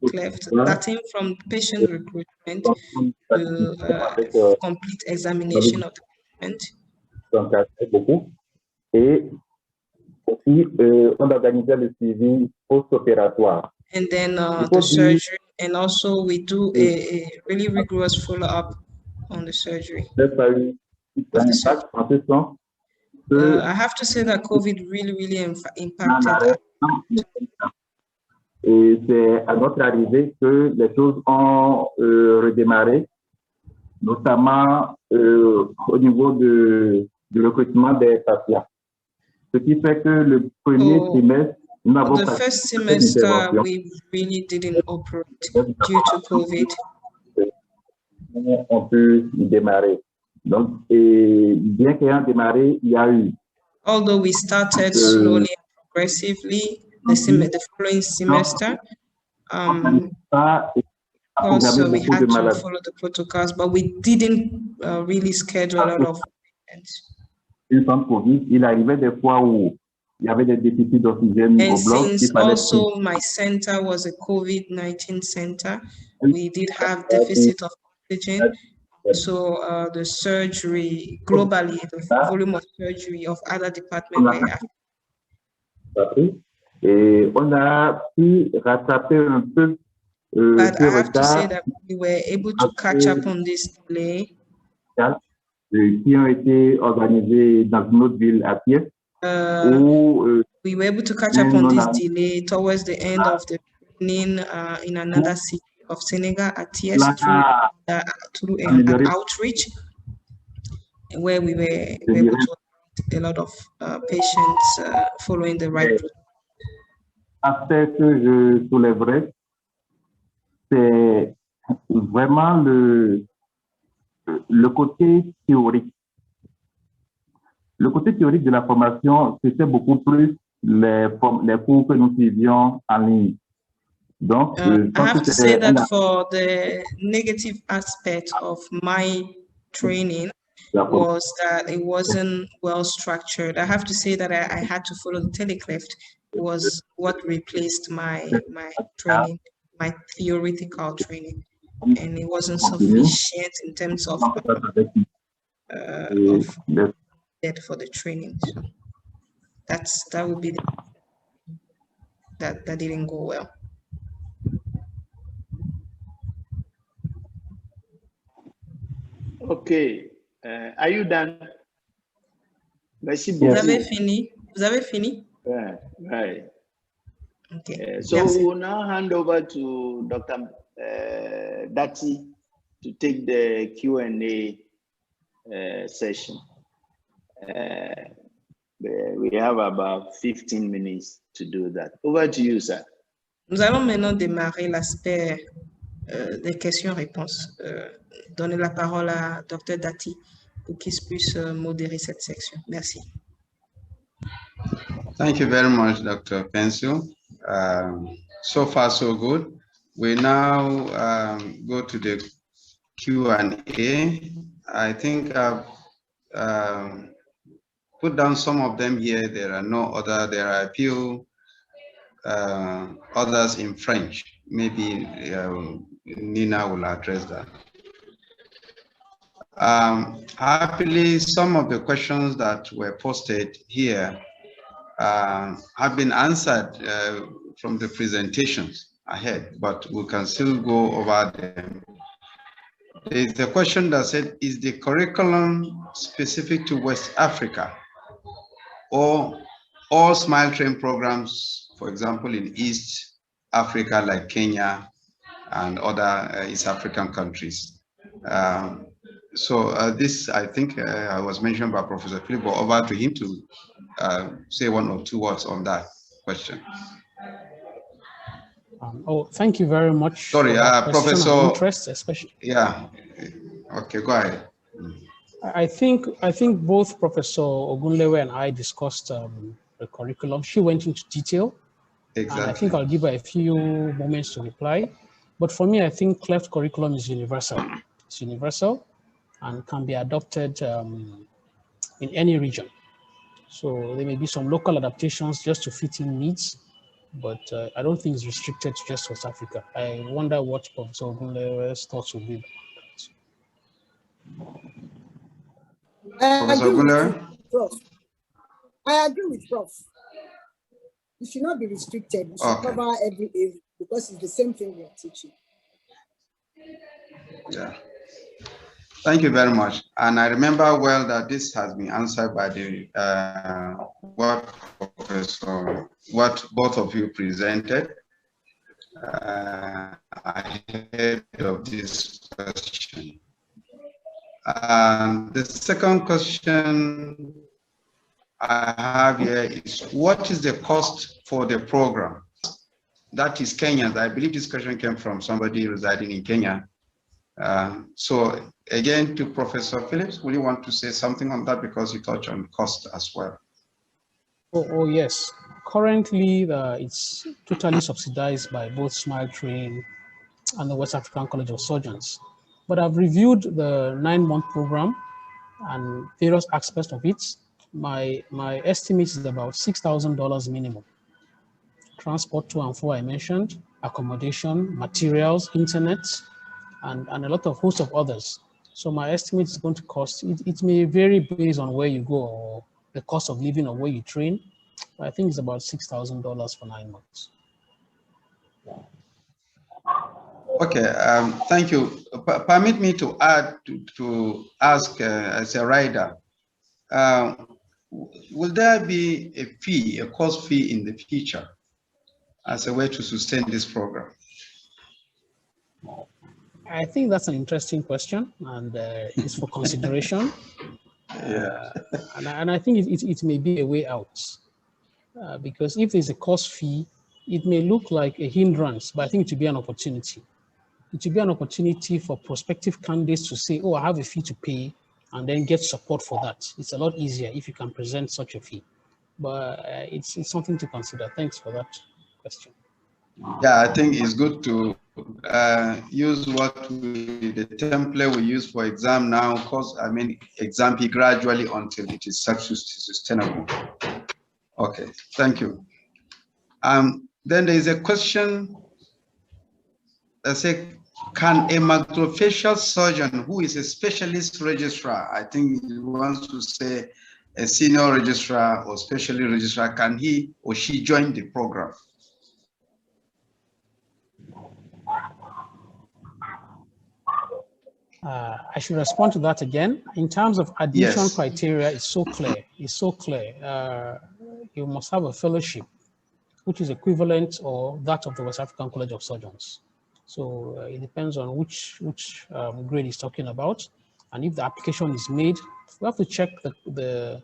Cleft, starting from patient recruitment to complete examination of the patient. beaucoup. Et aussi, on organisait le suivi post-opératoire. And then the surgery, and also we do a really rigorous follow-up on the surgery. I have to say that COVID really impacted. Et c'est à notre arrivée que les choses ont redémarré, notamment au niveau du recrutement des patients. Ce qui fait que le premier trimestre, nous n'avons pas. The first semester, we really didn't operate due to COVID. On peut y démarrer. Donc, et bien qu'ayant démarré, il y a eu. Although we started slowly and progressively the following semester, also we had to follow the protocols, but we didn't really schedule a lot of events. Il arrivait des fois où il y avait des déficits d'oxygène au bloc. And since also my center was a COVID-19 center, we did have deficit of oxygen. So the surgery, globally, the volume of surgery of other departments were affected. Et on a pu rattraper un peu but I have to say that we were able to catch up on this delay. Qui ont été organisés dans une autre ville à pied. We were able to catch up on this delay towards the end of the training in another city of Senegal at TS through an outreach where we were able to a lot of patients following the right route. Aspect que je soulèverais, c'est vraiment le côté théorique. Le côté théorique de la formation, c'était beaucoup plus les cours que nous suivions en ligne. Donc, I have to say that for the negative aspect of my training was that it wasn't well structured. I have to say that I had to follow the telecleft. Was what replaced my training, my theoretical training, and it wasn't sufficient in terms of for the training. So that would be that didn't go well. Okay, are you done? Vous avez fini? Vous avez fini? Yeah, right. Okay. So we will now hand over to Dr. Dati to take the Q&A session. We have about 15 minutes to do that. Over to you, sir. Nous allons maintenant démarrer l'aspect des questions-réponses. Donner la parole à Dr. Dati pour qu'il puisse modérer cette section. Merci. Thank you very much, Dr. Pensio. So far, so good. We now go to the Q&A. I think I've put down some of them here. There are no other. There are a few others in French. Maybe Nina will address that. Happily, some of the questions that were posted here have been answered from the presentations ahead, but we can still go over them. There is the question that said, is the curriculum specific to West Africa or all Smile Train programs, for example, in East Africa like Kenya and other East African countries. This, I think, was mentioned by Professor Philip, but over to him to say one or two words on that question. Thank you very much. Sorry, for that Professor. Interest, especially. Yeah. Okay, go ahead. I think both Professor Ogunlewe and I discussed the curriculum. She went into detail. Exactly. And I think I'll give her a few moments to reply. But for me, I think Cleft curriculum is universal. It's universal and can be adopted in any region. So there may be some local adaptations just to fit in needs, but I don't think it's restricted to just West Africa. I wonder what Professor Ogunlewe's thoughts would be. I agree with Prof. I agree with Prof. It should not be restricted. It should cover every area because it's the same thing we are teaching. Yeah. Thank you very much. And I remember well that this has been answered by the what both of you presented ahead of this question. The second question I have here is, what is the cost for the program? That is Kenyans. I believe this question came from somebody residing in Kenya. So again, to Professor Phillips, will you want to say something on that, because you touched on cost as well? Oh yes. Currently, it's totally subsidized by both Smile Train and the West African College of Surgeons. But I've reviewed the 9-month program and various aspects of it. My estimate is about $6,000 minimum. Transport to and fro, I mentioned, accommodation, materials, internet, and a lot of host of others. So my estimate is going to cost, it may vary based on where you go or the cost of living or where you train. I think it's about $6,000 for 9 months. Okay, thank you. Permit me to add, to ask as a rider, will there be a fee, a course fee in the future as a way to sustain this program? I think that's an interesting question, and it's for consideration. Yeah. And I think it may be a way out, because if there's a course fee, it may look like a hindrance, but I think it should be an opportunity. It should be an opportunity for prospective candidates to say, oh, I have a fee to pay, and then get support for that. It's a lot easier if you can present such a fee. But it's something to consider. Thanks for that question. Yeah, I think it's good to use the template we use for exam now, because exam fee gradually until it is sustainable. Okay, thank you. Then there is a question that says, can a maxillofacial surgeon who is a specialist registrar, I think he wants to say a senior registrar or specialist registrar, can he or she join the program? I should respond to that again. In terms of admission criteria, it's so clear. It's so clear. You must have a fellowship, which is equivalent or that of the West African College of Surgeons. So it depends on which grade he's talking about. And if the application is made, we have to check the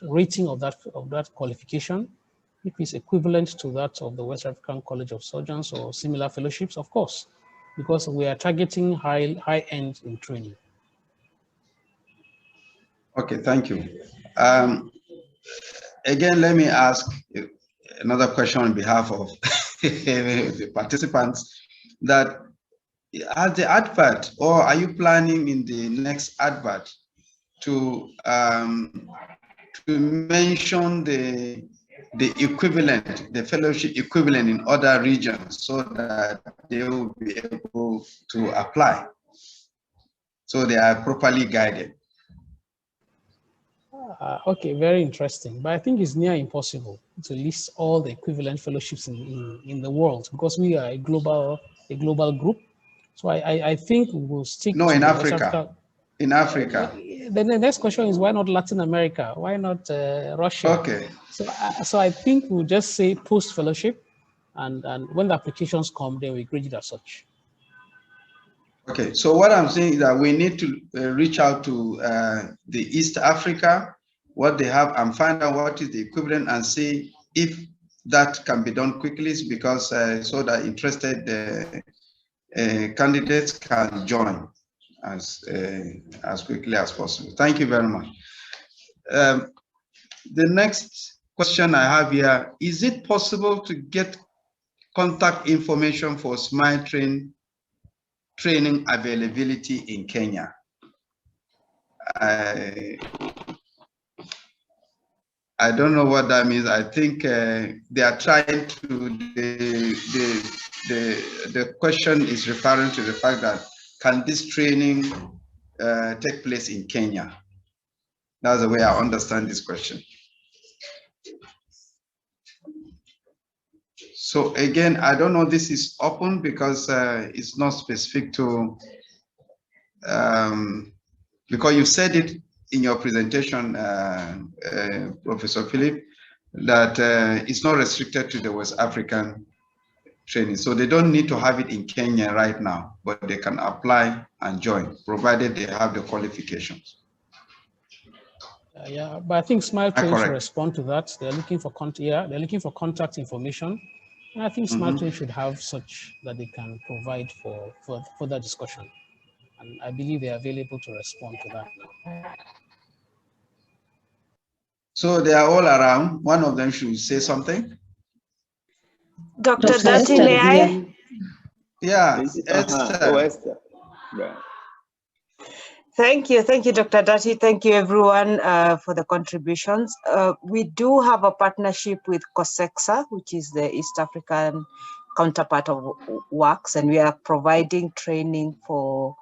rating of that qualification. If it's equivalent to that of the West African College of Surgeons or similar fellowships, of course, because we are targeting high end in training. Okay, thank you. Again, let me ask another question on behalf of the participants, that as the advert, or are you planning in the next advert to mention the equivalent, the fellowship equivalent in other regions, so that they will be able to apply, so they are properly guided? Okay, very interesting. But I think it's near impossible to list all the equivalent fellowships in the world, because we are a global group. So I think we will stick to in Africa. In Africa. Then the next question is, why not Latin America? Why not Russia? Okay. So I think we'll just say post-fellowship, And when the applications come, then we grade it as such. Okay, so what I'm saying is that we need to reach out to the East Africa, what they have, and find out what is the equivalent and see if that can be done quickly, because so that interested candidates can join as quickly as possible. Thank you very much. The next question I have here, is it possible to get contact information for SMILE training availability in Kenya? I don't know what that means. I think they are trying to, the question is referring to the fact that can this training take place in Kenya? That's the way I understand this question. So again, I don't know, this is open because it's not specific to, because you said it in your presentation, Professor Philip, that it's not restricted to the West African training. So they don't need to have it in Kenya right now, but they can apply and join, provided they have the qualifications. Yeah, but I think SMILE Train should respond to that. They're looking for they're looking for contact information. And I think SMILE Train should have such that they can provide for that discussion. And I believe they're available to respond to that now. So they are all around. One of them should say something. Dr. Dati, may I? Yeah, Esther. Esther. Right. Thank you, Dr. Dati. Thank you, everyone, for the contributions. We do have a partnership with COSEXA, which is the East African counterpart of WORKS, and we are providing training for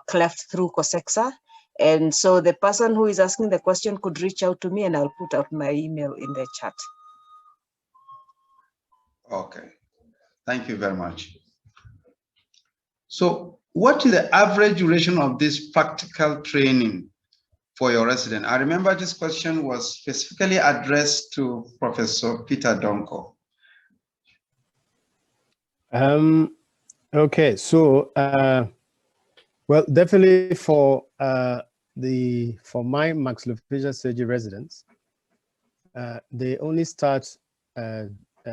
Cleft through COSEXA. And so the person who is asking the question could reach out to me, and I'll put out my email in the chat. Okay, thank you very much. So what is the average duration of this practical training for your resident? I remember this question was specifically addressed to Professor Peter Donko. Okay, so well, definitely for my maxillofacial surgery residents, they only start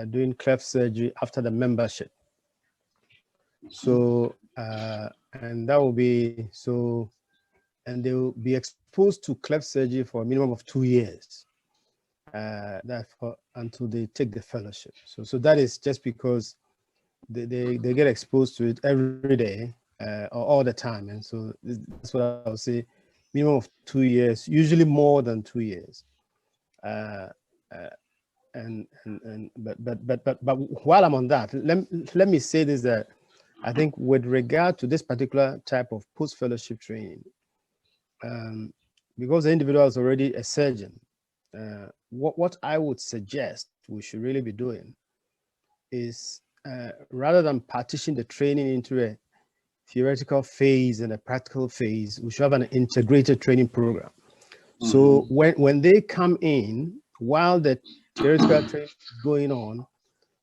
doing cleft surgery after the membership. So and that will be so, and they will be exposed to cleft surgery for a minimum of 2 years. Until they take the fellowship. So that is just because they get exposed to it every day or all the time, and so that's what I would say. Minimum of 2 years, usually more than 2 years. But while I'm on that, let me say this, that I think with regard to this particular type of post-fellowship training, because the individual is already a surgeon, what I would suggest we should really be doing is rather than partition the training into a theoretical phase and a practical phase, we should have an integrated training program. So when they come in, while the theoretical training is going on,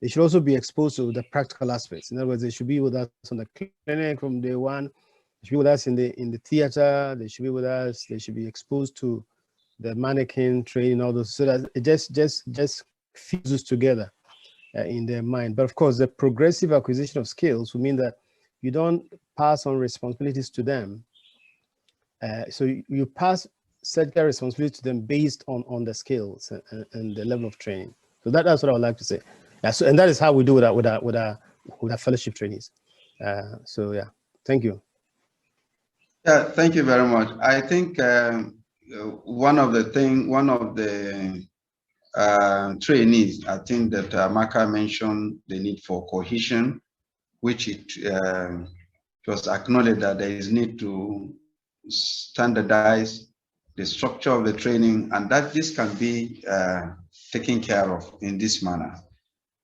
they should also be exposed to the practical aspects. In other words, they should be with us on the clinic from day one. They should be with us in the theater. They should be with us. They should be exposed to the mannequin training, all those, so that it just fuses together in their mind. But of course, the progressive acquisition of skills will mean that you don't pass on responsibilities to them. So you pass surgical responsibility to them based on the skills and the level of training. So that's what I would like to say. Yeah, so, and that is how we do with our fellowship trainees. So yeah, thank you. Yeah, thank you very much. I think one of the trainees, I think that Maka mentioned the need for cohesion, which it was acknowledged that there is need to standardize the structure of the training, and that this can be taken care of in this manner.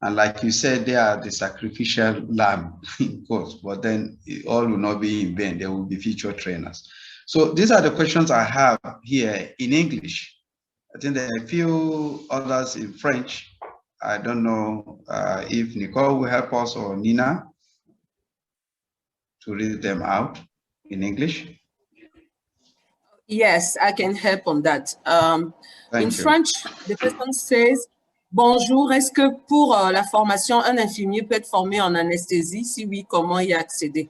And like you said, they are the sacrificial lamb, of course, but then it all will not be in vain. There will be future trainers. So these are the questions I have here in English. I think there are a few others in French. I don't know if Nicole will help us or Nina to read them out in English. Yes, I can help on that. In You. French, the person says, bonjour, est-ce que pour la formation, un infirmier peut être formé en anesthésie? Si oui, comment y accéder?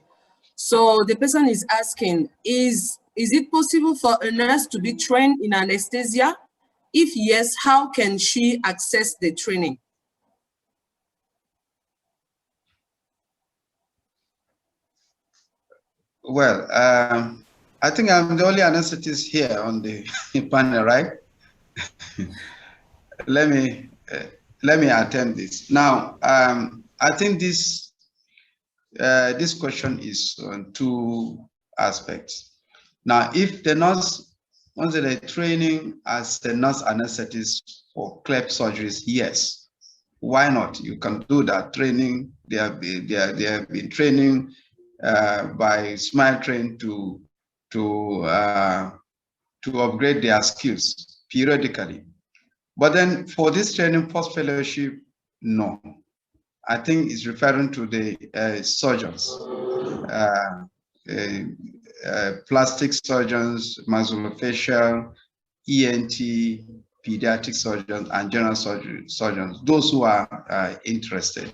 So the person is asking, is it possible for a nurse to be trained in anesthesia? If yes, how can she access the training? Well, I think I'm the only anesthetist here on the panel, right? Let me attempt this. Now, I think this question is on two aspects. Now, if the nurse, once they're training as a nurse anesthetist for cleft surgeries, yes, why not? You can do that training. They have been training by Smile Train to upgrade their skills periodically. But then for this training post fellowship, no. I think it's referring to the surgeons, plastic surgeons, maxillofacial, ENT, pediatric surgeons, and general surgeons, those who are interested.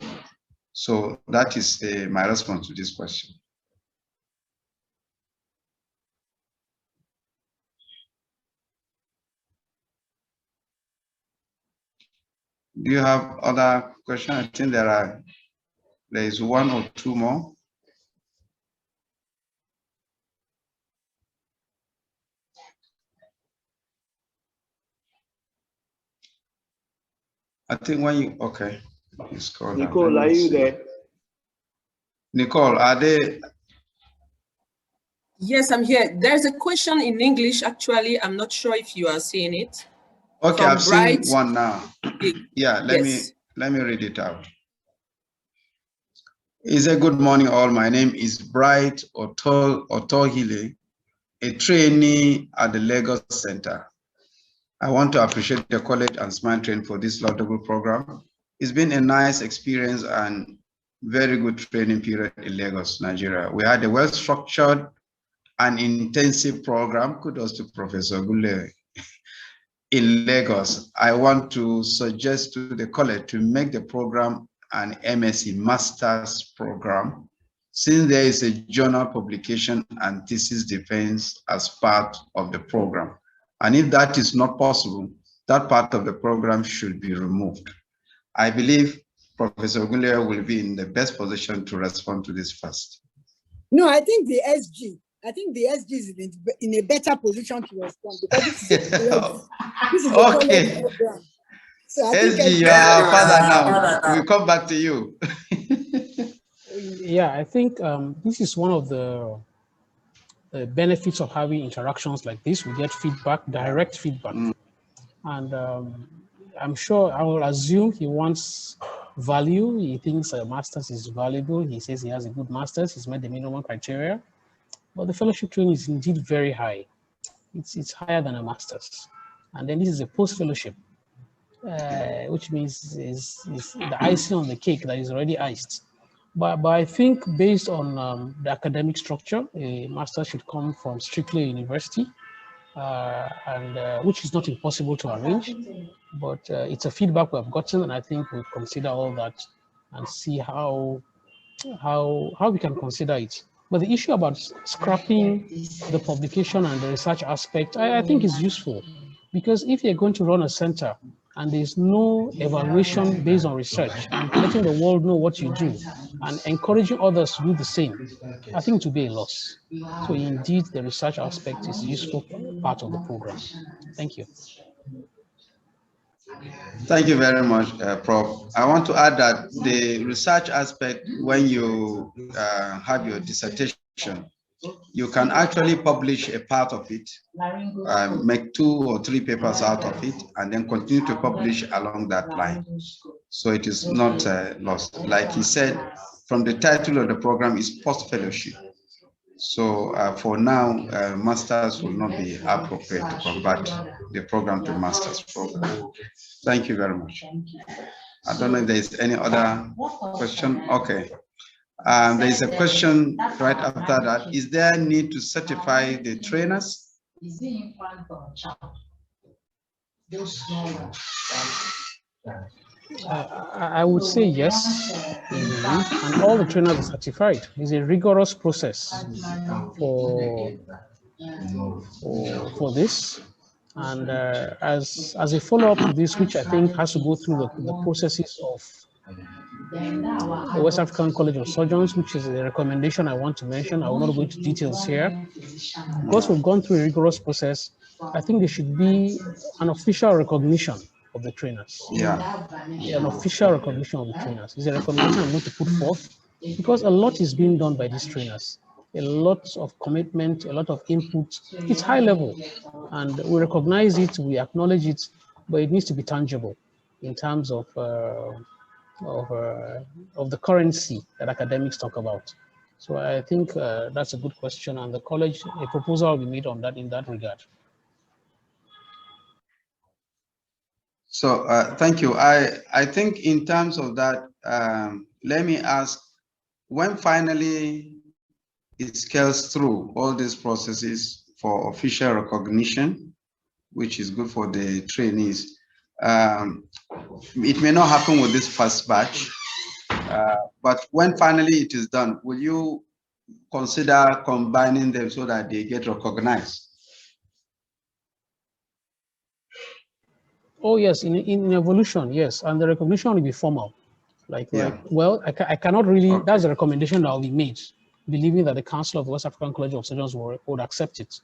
So that is my response to this question. Do you have other questions? I think there is one or two more. I think when you, okay. Nicole, are you there? Nicole, are they? Yes, I'm here. There's a question in English, actually. I'm not sure if you are seeing it. Okay, I've seen one now. Yeah, let me read it out. It's a good morning, all. My name is Bright Otohile, a trainee at the Lagos Center. I want to appreciate the college and Smile Train for this laudable program. It's been a nice experience and very good training period in Lagos, Nigeria. We had a well-structured and intensive program. Kudos to Professor Gule in Lagos. I want to suggest to the college to make the program an MSc Master's program, since there is a journal publication and thesis defense as part of the program. And if that is not possible, that part of the program should be removed. I believe Professor Gule will be in the best position to respond to this first. No, I think the SG is in a better position to respond because this is a okay. program. So I SG, think you are father now. We'll come back to you. Yeah, I think this is one of the benefits of having interactions like this. We get feedback, direct feedback. And I'm sure, I will assume he wants value. He thinks a master's is valuable. He says he has a good master's. He's met the minimum criteria. But the fellowship training is indeed very high. It's higher than a master's. And then this is a post-fellowship, which means is the icing on the cake that is already iced. But I think based on the academic structure, a master should come from strictly a university, which is not impossible to arrange. But it's a feedback we have gotten, and I think we'll consider all that and see how we can consider it. But the issue about scrapping the publication and the research aspect, I think is useful, because if you're going to run a center and there's no evaluation based on research and letting the world know what you do and encouraging others to do the same, I think it will be a loss. So indeed, the research aspect is a useful part of the program. Thank you. Thank you very much, Prof. I want to add that the research aspect, when you have your dissertation, you can actually publish a part of it, make 2 or 3 papers out of it, and then continue to publish along that line. So it is not lost. Like he said, from the title of the program is post-fellowship. So for now, masters will not be appropriate to convert the program to master's program. Thank you very much. I don't know if there's any other question. Okay. There is a question right after that. Is there a need to certify the trainers? I would say yes, and all the trainers are certified. It's a rigorous process for this. And as a follow-up to this, which I think has to go through the processes of the West African College of Surgeons, which is a recommendation I want to mention. I will not go into details here. Because we've gone through a rigorous process, I think there should be an official recognition of the trainers. Yeah. An official recognition of the trainers. It's a recommendation I'm going to put forth because a lot is being done by these trainers. A lot of commitment, a lot of input. It's high level, and we recognize it, we acknowledge it, but it needs to be tangible in terms of the currency that academics talk about. So I think that's a good question, and the college, a proposal will be made on that in that regard. So thank you. I think in terms of that, let me ask, when finally it scales through all these processes for official recognition, which is good for the trainees, it may not happen with this first batch, but when finally it is done, will you consider combining them so that they get recognized? Oh yes, in evolution, yes, and the recognition will be formal. Like, well, I cannot really, that's a recommendation that will be made, believing that the Council of the West African College of Surgeons would accept it.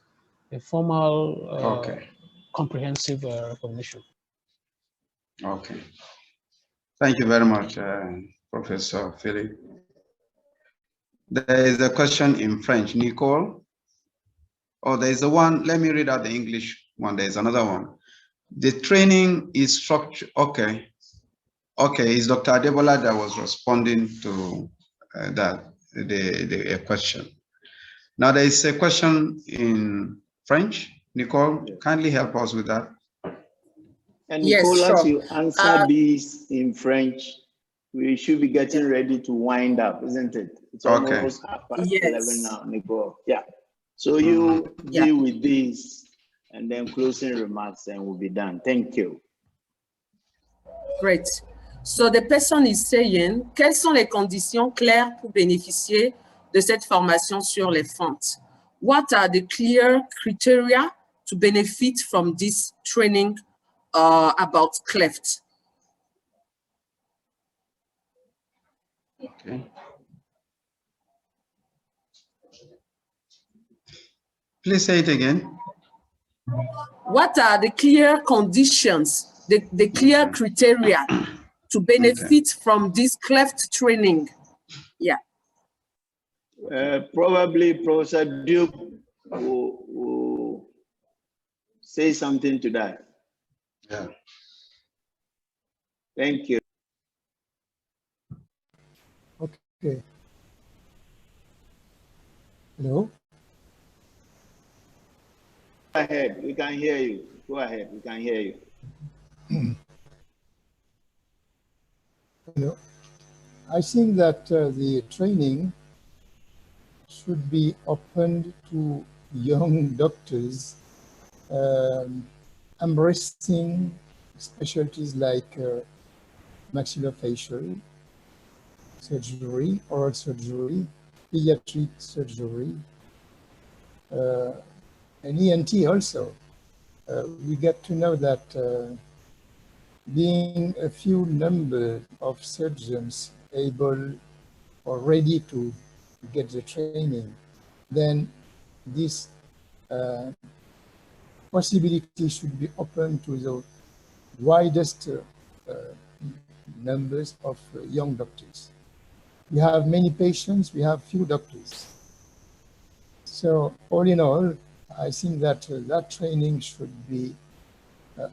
A formal, comprehensive recognition. Okay. Thank you very much, Professor Philip. There is a question in French. Nicole? Oh, there is a one. Let me read out the English one. There is another one. The training is structured. Okay. Okay, it's Dr. Adebola that was responding to the question. Now there is a question in French. Nicole, kindly help us with that. And Yes, Nicolas, sure. you answer these in French. We should be getting ready to wind up, isn't it? It's almost 11 now, Nicole. Yeah. So you deal with this and then closing remarks and we'll be done. Thank you. Great. So the person is saying, quelles sont les conditions claires pour bénéficier de cette formation sur les fentes? What are the clear criteria to benefit from this training about Cleft? Okay. Please say it again. What are the clear conditions, the clear criteria to benefit from this Cleft training? Yeah. Probably Professor Duke will say something to that. Yeah. Thank you. Okay. Hello? Go ahead, we can hear you. Go ahead, we can hear you. Hello. I think that the training should be opened to young doctors embracing specialties like maxillofacial surgery, oral surgery, pediatric surgery, and ENT also. We get to know that being a few number of surgeons able or ready to get the training, then this possibility should be open to the widest numbers of young doctors. We have many patients, we have few doctors. So all in all, I think that that training should be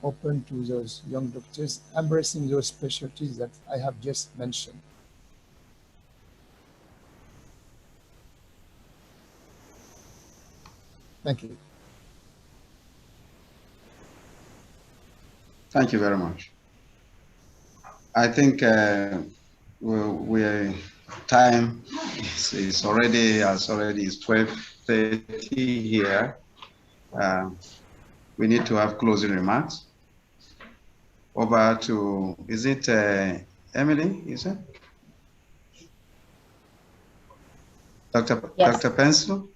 open to those young doctors, embracing those specialties that I have just mentioned. Thank you. Thank you very much. I think time is already it's 12:30 here. We need to have closing remarks. Over to, is it Emily, is it? Yes. Dr. Pencil?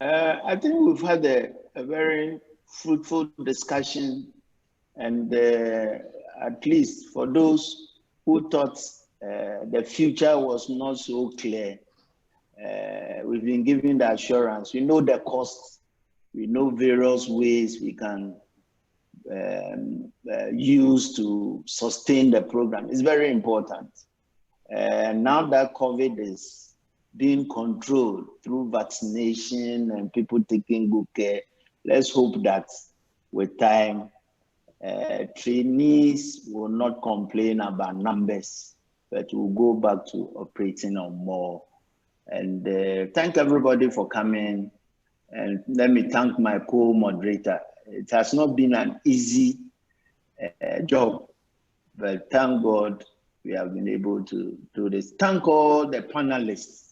I think we've had a very fruitful discussion, and at least for those who thought the future was not so clear, we've been given the assurance. We know the costs, we know various ways we can use to sustain the program. It's very important. Now that COVID is being controlled through vaccination and people taking good care, let's hope that with time, trainees will not complain about numbers, but we'll go back to operating on more. And thank everybody for coming. And let me thank my co-moderator. It has not been an easy job, but thank God we have been able to do this. Thank all the panelists